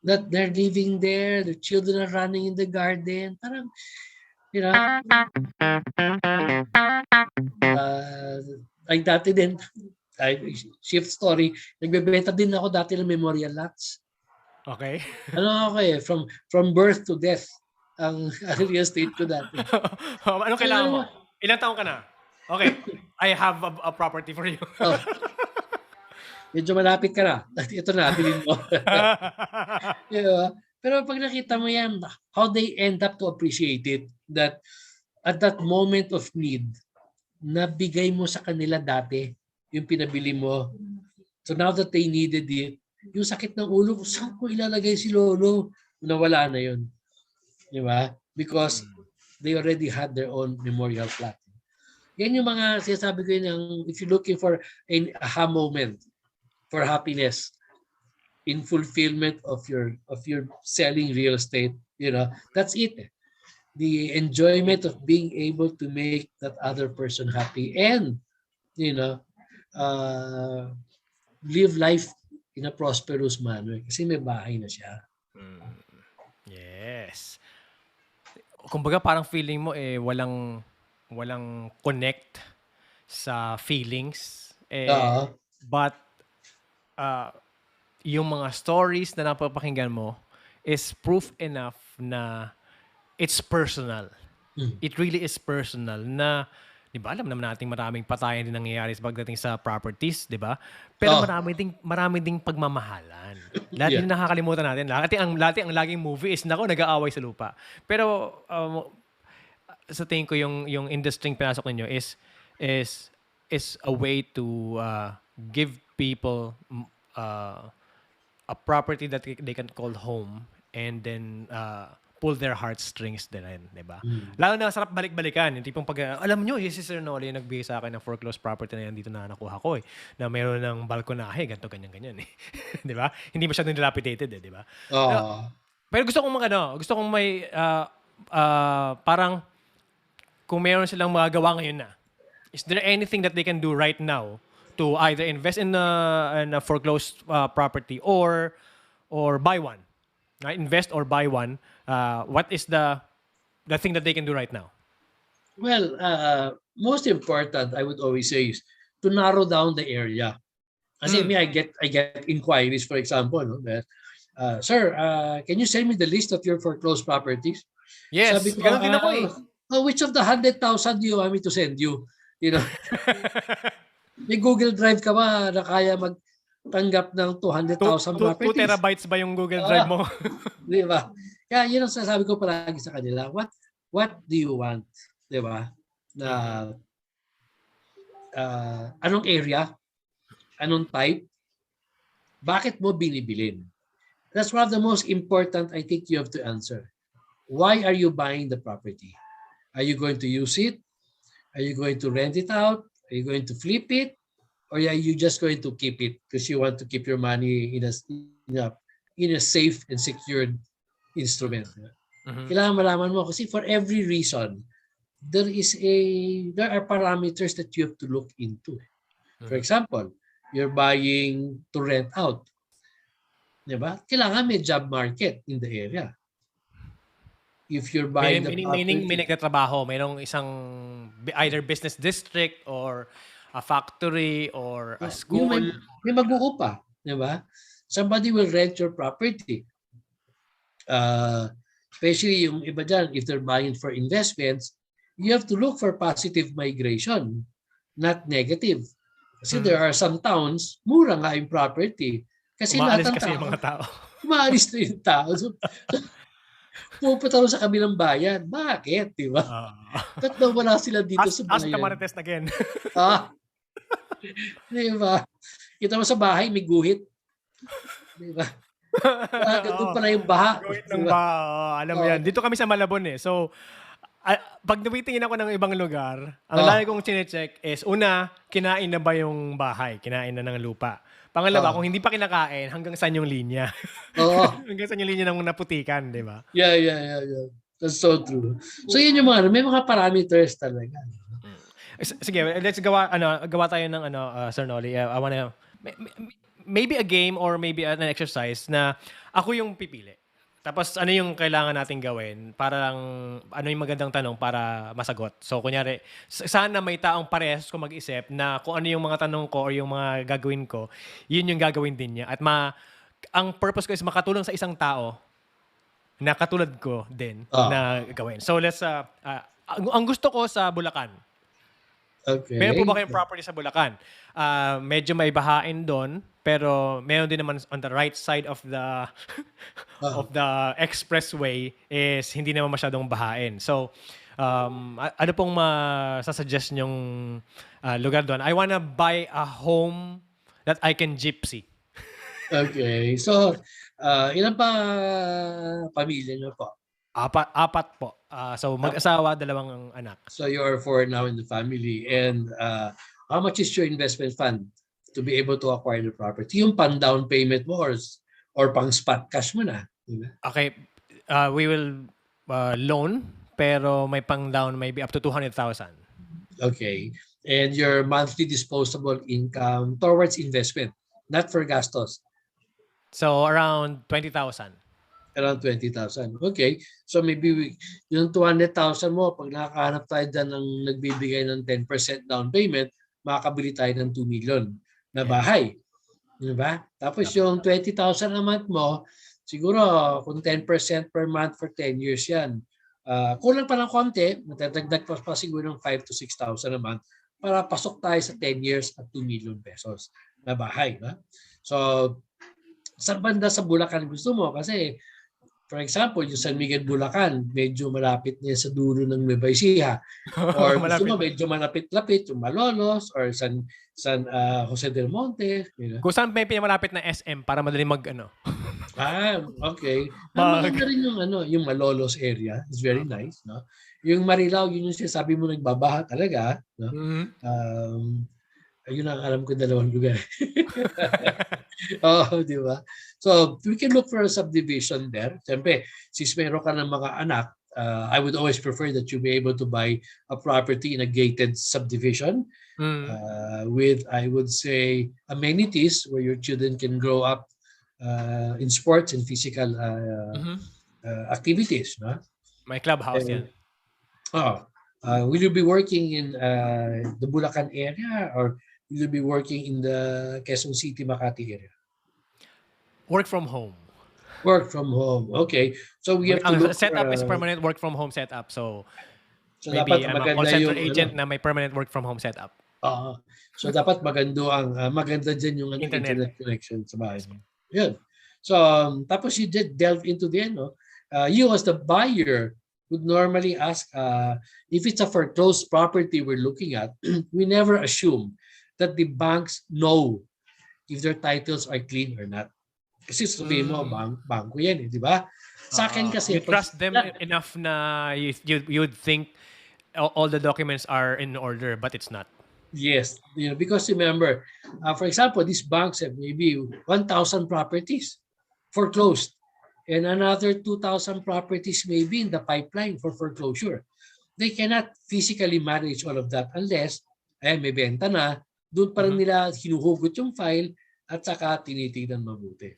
that they're living there, their children are running in the garden. Parang, like dati din, shift story, nagbebenta din ako dati ng memorial lots. Okay. From birth to death, ang real estate ko dati. Ano kailangan mo? Ilang taon ka na? Okay, I have a property for you. Medyo malapit ka na. Ito na, bilhin mo. Pero pag nakita mo yan, how they end up to appreciate it, that at that moment of need, nabigay mo sa kanila dati yung pinabili mo. So now that they needed it, yung sakit ng ulo, saan ko ilalagay si Lolo? Nawala na yun. Di ba? Because they already had their own memorial plot. Yan yung mga sinasabi ko yun, if you're looking for an aha moment for happiness in fulfillment of your selling real estate, that's it. The enjoyment of being able to make that other person happy and, live life in a prosperous manner kasi may bahay na siya. Yes. Kumbaga parang feeling mo walang connect sa feelings but yung mga stories na napapakinggan mo is proof enough na it's personal. It really is personal na, di ba, alam naman natin maraming patayan din nangyayari sa pagdating sa properties, di ba? Pero marami ding pagmamahalan. Lahat din nakakalimutan natin. Lahat ang laging movie is, nako, nag-aaway sa lupa. Pero sa tingin ko yung industry pinasok ninyo is a way to give people a property that they can call home and then pull their heartstrings din, di ba? Lalo na sarap balik-balikan. Yung tipong alam nyo, si Sir Noli nagbigay sa akin ng foreclosed property na yan dito na nakuha ko na meron ng balkonahe, ganito, ganyan. Di ba? Hindi masyadong dilapidated, di ba? Pero gusto kong may parang kung meron silang magagawa ngayon na, is there anything that they can do right now to either invest in a foreclosed property or buy one? Right? Invest or buy one. What is the thing that they can do right now? Well, most important, I would always say, is to narrow down the area. Kasi I get inquiries, for example, no, that, sir, can you send me the list of your foreclosed properties? Yes, sabi ko, ganun din ako eh. Which of the 100,000 do you want me to send you? You know, may Google Drive ka ba na kaya magtanggap ng 200,000 properties? 2 terabytes ba yung Google Drive mo? Di ba? Kaya yun ang sasabi ko palagi sa kanila. What do you want? Di ba? Na anong area? Anong type? Bakit mo binibilin? That's one of the most important, I think, you have to answer. Why are you buying the property? Are you going to use it? Are you going to rent it out? Are you going to flip it? Or are you just going to keep it because you want to keep your money in a safe and secured instrument? Kailangan malaman mo kasi for every reason, there are parameters that you have to look into. For example, you're buying to rent out. Diba? Kailangan may job market in the area. If you're buying the property, meaning may nagtatrabaho, mayroong isang either business district or a factory or a school. May mag-uupa, di ba? Somebody will rent your property. Especially yung iba dyan, if they're buying for investments, you have to look for positive migration, not negative. Kasi there are some towns, mura nga yung property. Kasi umaalis lahat ng kasi tao, yung mga tao. umaalis na yung tao. So, pupunta sa kabilang bayan. Bakit? Di ba? Ba't daw wala sila dito sa bayan? Ask Tamarites again. Di ba? Kita mo sa bahay, may guhit. Di ba? Doon pala yung baha. Guhit ng baha. Alam mo yan. Dito kami sa Malabon eh. So, pag nawitingin ako ng ibang lugar, ang lagi kong chinecheck is, una, kinain na ba yung bahay? Kinain na ng lupa. Pangalawa, kung hindi pa kinakain, hanggang saan yung linya? Hanggang saan yung linya ng naputikan, di ba? Yeah. That's so true. So yun yung mga, may mga parameters talaga. Sige, let's gawa tayo ng Sir Noli. I wanna, maybe a game or maybe an exercise na ako yung pipili. Tapos ano yung kailangan natin gawin para ano yung magandang tanong para masagot. So kunyari, sana may taong parehas ko mag-isip na kung ano yung mga tanong ko or yung mga gagawin ko, yun yung gagawin din niya. At ang purpose ko is makatulong sa isang tao na katulad ko din na gawin. So let's, ang gusto ko sa Bulacan. Okay. Meron po ba kayong property sa Bulacan? Medyo may bahain doon, pero meron din naman on the right side of the of the expressway is hindi naman masyadong bahain. So, ano pong masasuggest nyong lugar doon? I wanna buy a home that I can gypsy. Okay. So, ilan pa pamilya nyo po? Apat po. So, mag-asawa, 2 anak. So, you are 4 now in the family. And how much is your investment fund to be able to acquire the property? Yung pang-down payment mo or pang-spot cash mo na? Okay. We will loan, pero may pang-down maybe up to 200,000. Okay. And your monthly disposable income towards investment, not for gastos? So, around 20,000. Around 20,000. Okay. So maybe yung 200,000 mo, pag nakakahanap tayo dyan ng nagbibigay ng 10% down payment, makakabili tayo ng 2 million na bahay. Diba? Tapos yung 20,000 a month mo, siguro kung 10% per month for 10 years yan. Kulang pa ng konti, matadagdag pa siguro ng 5 to 6,000 a month para pasok tayo sa 10 years at 2 million pesos na bahay. Ha? So, sa banda sa Bulacan gusto mo kasi for example, yung San Miguel Bulacan, medyo malapit niya sa dulo ng Nueva Ecija. Or gusto mo medyo malapit-lapit, yung Malolos or San Jose del Monte. You know? Kung saan may pinakamalapit na SM para madali Okay. Maganda rin yung yung Malolos area. It's very nice, no? Yung Marilao, yun yung sinasabi mo nagbabaha talaga, no? Ayun ang alam ko dalawang lugar. Di ba? So, we can look for a subdivision there. Siyempre, since meron ka ng mga anak, I would always prefer that you be able to buy a property in a gated subdivision with, I would say, amenities where your children can grow up in sports and physical activities. No? May clubhouse yan. Will you be working in the Bulacan area or will you be working in the Quezon City, Makati area? Work from home. Work from home. Okay. So we have to look setup is permanent work from home setup. So maybe dapat I'm a call center agent na may permanent work from home setup. So dapat maganda dyan yung internet connection sa bahay. Yun. So tapos you did delve into the you as the buyer would normally ask if it's a foreclosed property we're looking at, we never assume that the banks know if their titles are clean or not. Kasi sabihin mo, bangko yan, di ba? Sa akin kasi... You trust them enough na you'd think all the documents are in order, but it's not. Yes. Because remember, for example, these banks have maybe 1,000 properties foreclosed and another 2,000 properties maybe in the pipeline for foreclosure. They cannot physically manage all of that unless may benta na, doon pa rin nila hinuhugot yung file at saka tinitignan mabuti.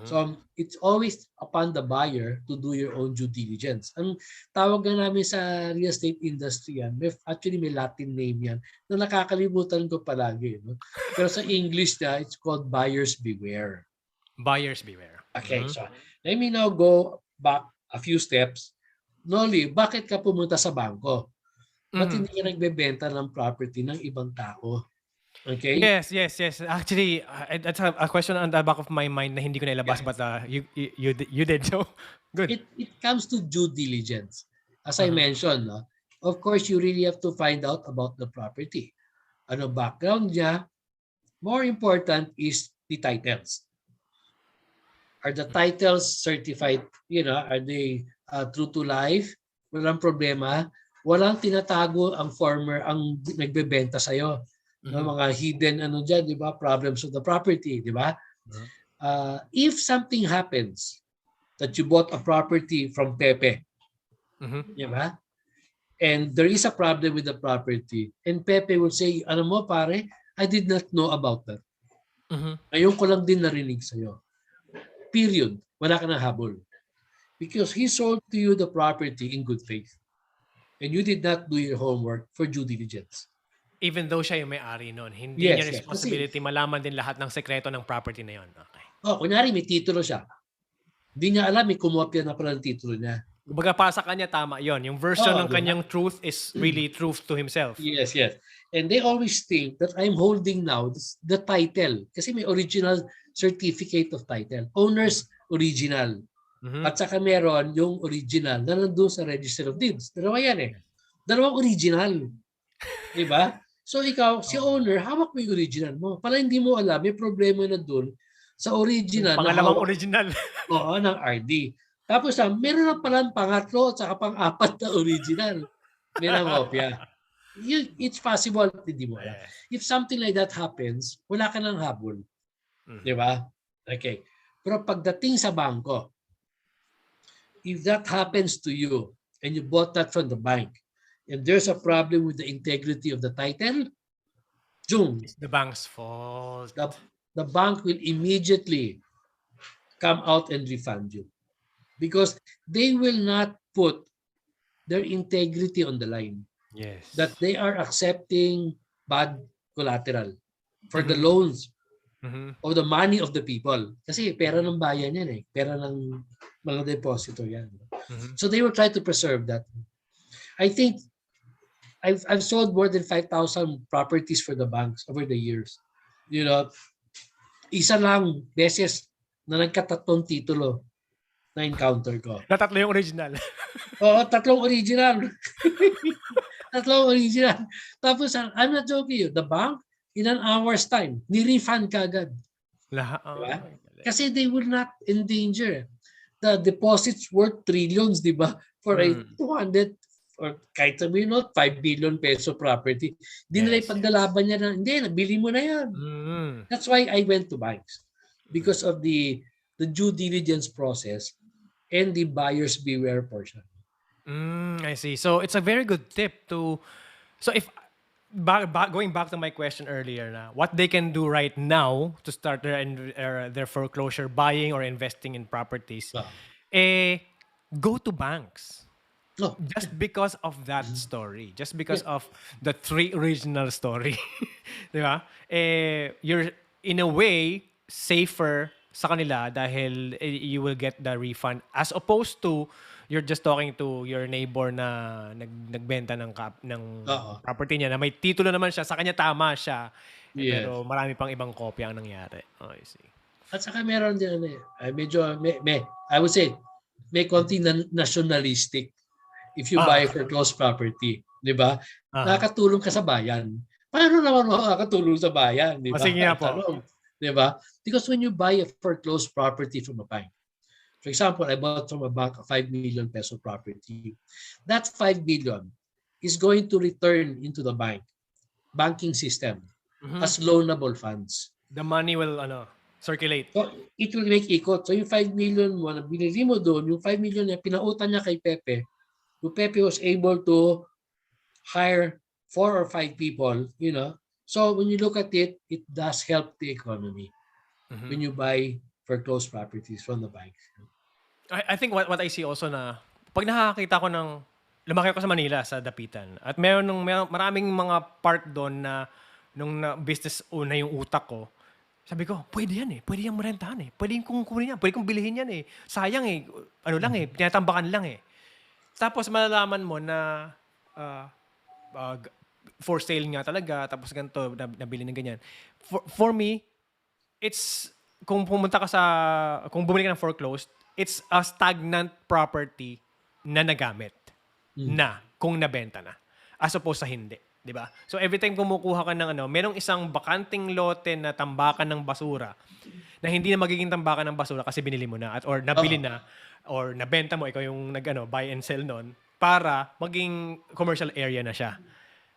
So it's always upon the buyer to do your own due diligence. Ang tawag na namin sa real estate industry yan, actually may Latin name yan na nakakalimutan ko palagi. No? Pero sa English na, it's called buyer's beware. Buyer's beware. Okay, so let me now go back a few steps. Noli, bakit ka pumunta sa bangko? Ba't hindi ka nagbebenta ng property ng ibang tao? Okay? Yes. Actually, that's a question on the back of my mind na hindi ko nailabas, but you did. So, good. It comes to due diligence. As I mentioned, of course, you really have to find out about the property. Ano background niya? More important is the titles. Are the titles certified? Are they true to life? Walang problema. Walang tinatago ang nagbebenta sa'yo. Mga hidden dyan, di ba? Problems of the property, di ba? If something happens that you bought a property from Pepe, di ba? And there is a problem with the property, and Pepe will say, ano mo pare, I did not know about that. Ngayon ko lang din narinig sa'yo. Period. Wala ka na habol. Because he sold to you the property in good faith. And you did not do your homework for due diligence. Even though siya yung may-ari nun, hindi niya responsibility malaman din lahat ng sekreto ng property na yun. Okay. Kunyari may titulo siya. Hindi niya alam, may kumopya na pala ng titulo niya. Kumbaga para sa kanya, tama yon. Yung version ng kanyang truth is really truth to himself. Yes. And they always think that I'm holding now the title. Kasi may original certificate of title. Owner's original. At saka meron yung original na nandun sa Register of Deeds. Dalawa yan Dalawang original. Diba? So ikaw, si owner, hawak mo yung original mo. Pala hindi mo alam, may problema na doon sa original. Pangalawang original. Oo, ng RD. Tapos meron na palang pangatlo at saka pang-apat na original. May nangopya. It's possible, hindi mo alam. If something like that happens, wala ka ng habol. Di ba? Okay. Pero pagdating sa bangko, if that happens to you and you bought that from the bank, and there's a problem with the integrity of the title, it's the bank's fault. The bank will immediately come out and refund you because they will not put their integrity on the line. Yes. That they are accepting bad collateral for the loans of the money of the people. Kasi pera ng bayan yan eh. Pera ng mga depositor yan. So they will try to preserve that. I think I've sold more than 5,000 properties for the banks over the years. You know, isa lang beses na nagkatatlong titulo na encounter ko. Na tatlo yung original. Oo, tatlong original. Tatlong original. Tapos, I'm not joking you, the bank, in an hour's time, ni-refund ka agad. Lahat. Diba? Kasi they will not endanger. The deposits worth trillions, di ba? For a 200 or kahit sabihin 5 billion peso property. Di nila ipagdalaban niya na, hindi, nabili mo na yan. That's why I went to banks. Because of the due diligence process and the buyer's beware portion. I see. So it's a very good tip to. So if going back to my question earlier, na what they can do right now to start their foreclosure buying or investing in properties, go to banks. No. Just because of that story, just because of the 3 original story, di ba? You're in a way safer sa kanila dahil you will get the refund as opposed to you're just talking to your neighbor na nagbenta ng property niya na may titulo naman siya, sa kanya tama siya. Pero marami pang ibang kopya ang nangyari. Oh, I see. At saka meron din medyo I would say may konti nationalistic if you buy foreclosed property, di ba? Nakakatulong ka sa bayan. Paano naman makakatulong sa bayan, di ba? Sige nga po. Di ba? Because when you buy a foreclosed property from a bank, for example, I bought from a bank a 5 million peso property. That 5 million is going to return into the banking system as loanable funds. The money will circulate. So, it will make ikot. So yung 5 million mo na binili mo doon, yung 5 million niya, pinautan niya kay Pepe. So Pepe was able to hire 4 or 5 people, you know. So when you look at it, it does help the economy when you buy foreclosed properties from the bank. I think what I see also na pag nakakita ko lumaki ako sa Manila, sa Dapitan, at maraming mga part doon na nung business una yung utak ko, sabi ko, pwede yan eh. Pwede yung marentahan eh. Pwede yung kukunin yan. Pwede kong bilhin yan eh. Sayang eh. Tinatambakan lang eh. Tapos malalaman mo na for sale nga talaga, tapos ganito, nabili ng ganyan. For me, it's, kung bumili ka ng foreclosed, it's a stagnant property na nagamit na kung nabenta na. As opposed sa hindi. Diba? So every time kumukuha ka ng merong isang bakanting lote na tambakan ng basura na hindi na magiging tambakan ng basura kasi binili mo na or nabili na or nabenta mo, ikaw yung buy and sell nun para maging commercial area na siya.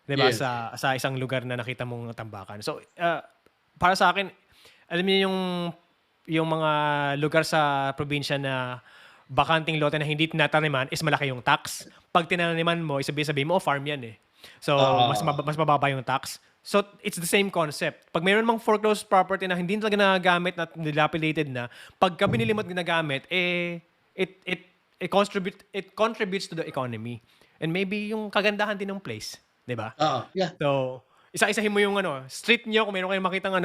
Diba? Yes. Sa isang lugar na nakita mong tambakan. So para sa akin, alam niyo yung mga lugar sa probinsya na bakanting lote na hindi tinataniman is malaki yung tax. Pag tinaniman mo, sabihin mo, farm yan eh. So, mas mababa yung tax. So, it's the same concept. Pag mayroon mang foreclosed property na hindi talaga nagagamit na dilapidated na, pagka binili mo at ginagamit, it contributes to the economy. And maybe yung kagandahan din ng place. Diba? Yeah. So, isa-isahin mo yung street nyo, kung mayroon kayong makitang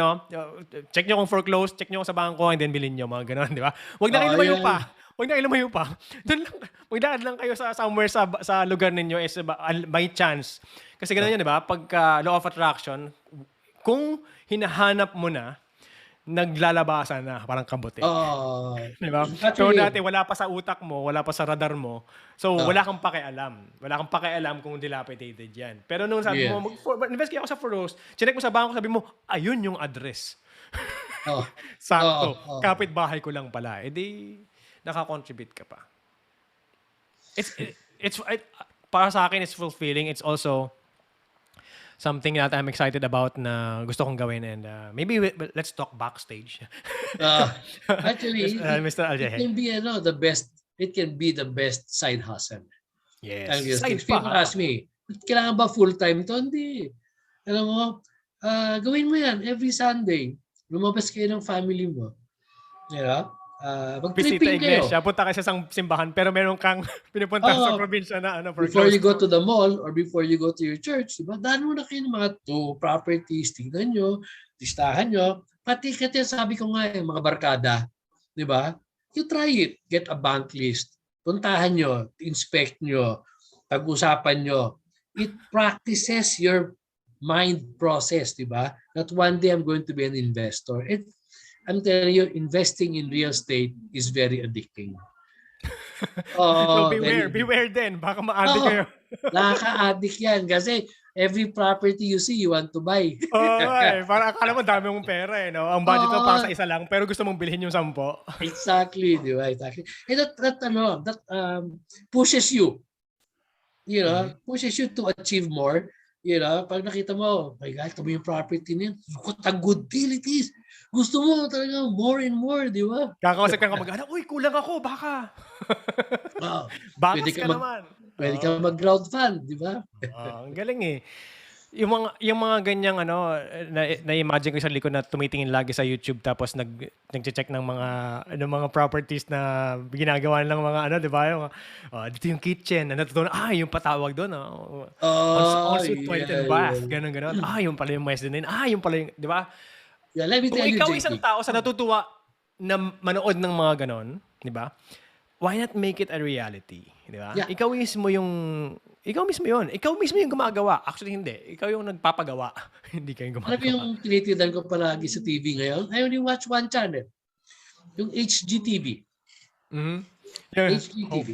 check nyo kung foreclosed, check nyo kung sa bangko, and then bilhin nyo, mga gano'n, di ba? Huwag na kayo lumayo pa. Huwag na kayo lumayo pa. Doon lang, magdaan lang kayo somewhere sa lugar ninyo is by chance. Kasi gano'n yun, di ba? Pagka law of attraction, kung hinahanap mo na, naglalabasan na, parang kabote. Diba? So dati, wala pa sa utak mo, wala pa sa radar mo. So, wala kang pakialam. Wala kang pakialam kung dilapidated yan. Pero nung sabi mo, invest kayo ako sa foreclosed, chinek mo sa bangko, sabi mo, ayun yung address. Sakto. Kapit-bahay ko lang pala. Di, nakakontribute ka pa. Para sa akin, it's fulfilling. It's also something that I'm excited about na gusto kong gawin, and maybe let's talk backstage. Actually, Mr. Alleje. It can be the best side hustle. Yes. People ask me, kailangan ba full-time to? Hindi. Alam mo, gawin mo yan every Sunday. Lumabas kayo ng family mo. Mag-tripping kayo. Punta kayo sa isang simbahan, pero meron kang pinupunta sa probinsya na before you go to the mall or before you go to your church, diba? Daan mo na kayo ng mga 2 properties, tingnan nyo, listahan nyo, Pati sabi ko nga mga barkada, di ba? You try it. Get a bank list. Puntahan nyo, inspect nyo, pag-usapan nyo. It practices your mind process, di ba? That one day I'm going to be an investor. I'm telling you, investing in real estate is very addicting. So Very beware din. Baka ma-addict Oo, kayo. nakaka-addict yan kasi every property you see, you want to buy. Parang akala mo dami mong pera eh, no? Ang budget mo para sa Oo, isa lang, pero gusto mong bilhin yung 10. exactly, di ba? Exactly. And that pushes you, pushes you to achieve more. Pag nakita mo, my God, ito mo yung property niya. What a good deal it is. Gusto mo talaga more and more, di ba? Kakausap ka mag-anak, uy, kulang ako, baka. Oh, pwede Bakas ka ka mag naman. pwede ka mag-crowdfund, di ba? Ang galing eh. Yung mga ganyang na-imagine ko sa likod na tumitingin lagi sa YouTube tapos nagche-check ng mga properties na ginagawa ng mga 'di ba? Yung dito yung kitchen, na natutunan yung patawag doon, ensuite toilet and bath, Yeah. ganun. Yung pala yung mezzanine. Yung pala yung, 'di ba? Yeah, let me Kung tell you, ikaw isang JP. tao sa natutuwa na manood ng mga ganon, 'di ba? Why not make it a reality, 'di ba? Yeah. Ikaw mismo 'yun. Ikaw mismo yung gumagawa. Actually hindi, ikaw yung nagpapagawa. Hindi kayo Alam mo yung gumagawa. tinitignan ko palagi sa TV ngayon? I only watch one channel. Yung HGTV. Mhm. Yeah. Oh. HGTV.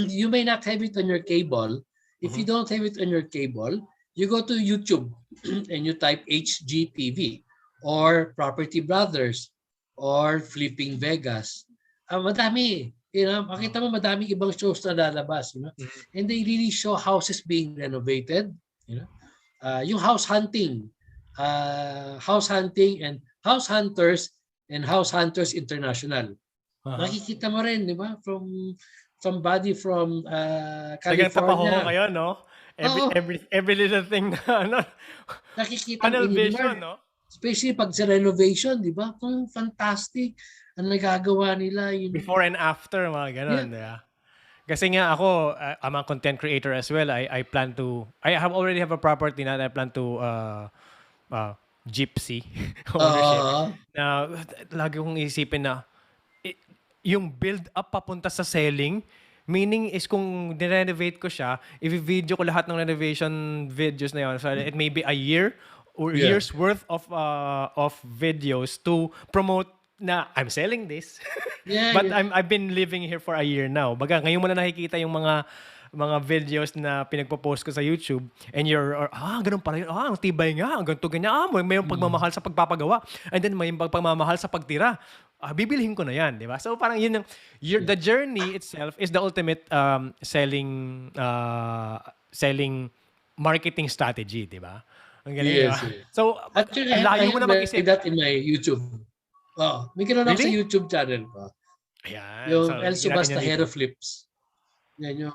You may not have it on your cable. If you don't have it on your cable, you go to YouTube and you type HGTV or Property Brothers or Flipping Vegas. Madami. Makita mo madaming ibang shows na lalabas. And they really show houses being renovated. Yung house hunting and House Hunters and House Hunters International. Makikita mo rin, di ba? From somebody from Tapaho California. kayo, no? Oo. Every little thing na Nakikita mo tunnel in vision, no? especially pag sa renovation, di ba? Fantastic ang nagagawa nila. Before and after, mga ganon, Yeah. di ba? Kasi nga ako, I'm a content creator as well. I already have a property na I plan to gypsy ownership. Na lagi kong isipin na yung build up papunta sa selling, meaning is kung nirenovate ko siya, i-video ko lahat ng renovation videos na yun. So it may be a year or years worth of videos to promote na I'm selling this. But I've been living here for a year now. Baga ngayon mo na nakikita yung mga videos na pinagpo-post ko sa YouTube and ganun pala yun. Ang tibay nga, ang ganito ganyan. May pagmamahal sa pagpapagawa. And then may pagmamahal sa pagtira. Bibilhin ko na yan, di ba? So parang yun the journey itself is the ultimate selling marketing strategy, di ba? Ang galing, Yes. di ba? So, actually, layo I mo na have mag-isip. that in my YouTube. May ganoon ako sa Really? YouTube channel ko. Ayan. Yung So, El Subastahero Flips. Yan yung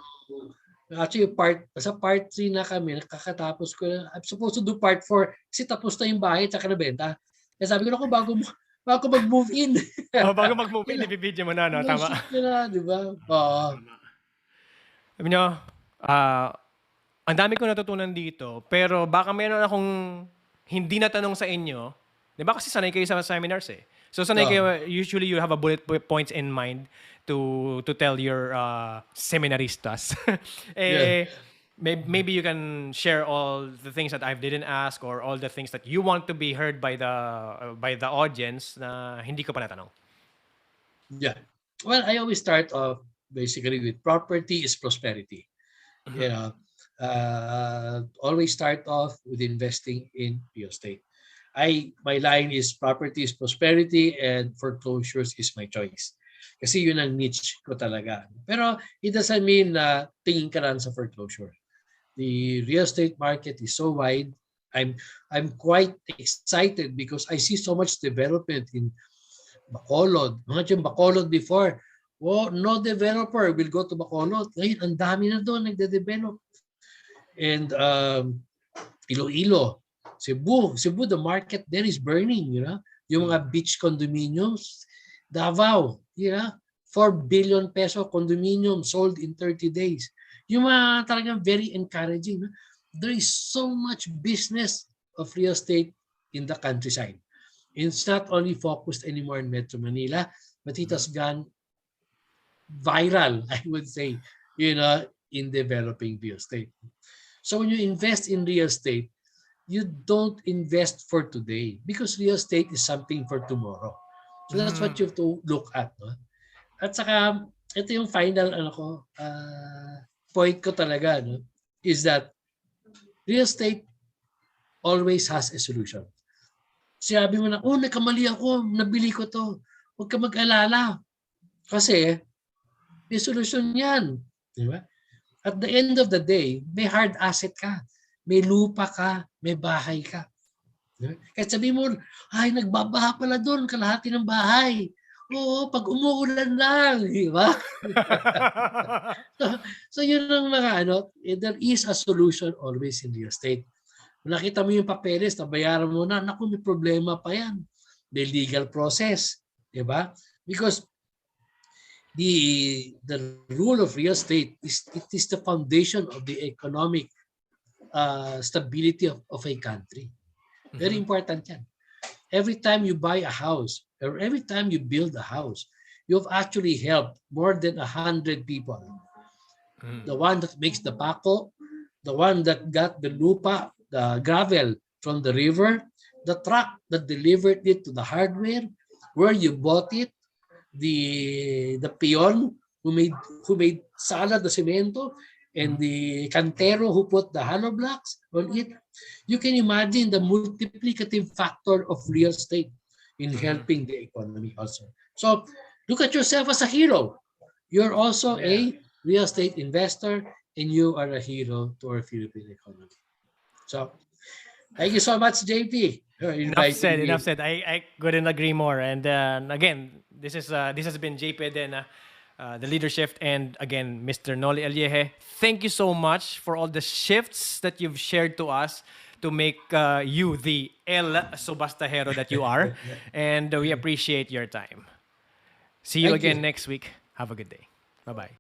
actually sa part 3 na kami, nakakatapos ko na. I'm supposed to do part 4 kasi tapos na yung bahay at saka nabenta. Kaya sabi ko na bago mag-move in. Bago mag-move in, i-video mo na, no? Tama. Di ba? Oo. Sabi nyo, ang dami ko natutunan dito, pero baka meron akong hindi natanong sa inyo. Di ba kasi sanay kayo sa seminars eh. So sanay kayo, usually you have a bullet points in mind to tell your seminaristas. Maybe you can share all the things that I didn't ask or all the things that you want to be heard by the audience na hindi ko pa natanong. Yeah. Well, I always start off basically with property is prosperity. Always start off with investing in real estate. My line is property is prosperity and foreclosures is my choice. Kasi yun ang niche ko talaga. Pero it doesn't mean na tingin ka lang sa foreclosure. The real estate market is so wide. I'm quite excited because I see so much development in Bacolod. Mga yung Bacolod before, no developer will go to Bacolod. Ngayon, ang dami na doon nagde-develop. And Iloilo, Cebu, the market there is burning, Yung mga beach condominiums, Davao, 4 billion peso condominium sold in 30 days. Yung mga talagang very encouraging. There is so much business of real estate in the countryside. It's not only focused anymore in Metro Manila, but it has gone viral, I would say, in developing real estate. So when you invest in real estate, you don't invest for today because real estate is something for tomorrow. So that's what you have to look at. No? At saka, ito yung final point ko talaga, no? Is that real estate always has a solution. Sabi mo na, nagkamali ako, nabili ko to. Huwag ka mag-alala. Kasi, may solusyon yan. Di ba? At the end of the day, may hard asset ka. May lupa ka, may bahay ka. Kahit sabi mo, ay, nagbabaha pala doon, kalahati ng bahay. Oo, pag umuulan lang, di ba? so yun ang mga there is a solution always in real estate. Kung nakita mo yung papeles, nabayaran mo na, naku, may problema pa yan. May legal process. Di ba? Because the rule of real estate is the foundation of the economic stability of a country. Very important yan. Every time you buy a house or every time you build a house, you've actually helped more than 100 people. The one that makes the pako, the one that got the lupa, the gravel from the river, the truck that delivered it to the hardware, where you bought it, the peon who made salad the cemento, and the cantero who put the hollow blocks on it. You can imagine the multiplicative factor of real estate in helping the economy also. So look at yourself as a hero. You're also a real estate investor, and you are a hero to our Philippine economy. So thank you so much, JP. Enough said. I couldn't agree more. And again, this has been JP Adena, the LeaderSHIFT, and again, Mr. Noli Alleje. Thank you so much for all the shifts that you've shared to us to make you the Subastahero that you are. And we appreciate your time. See you again next week. Have a good day. Bye-bye.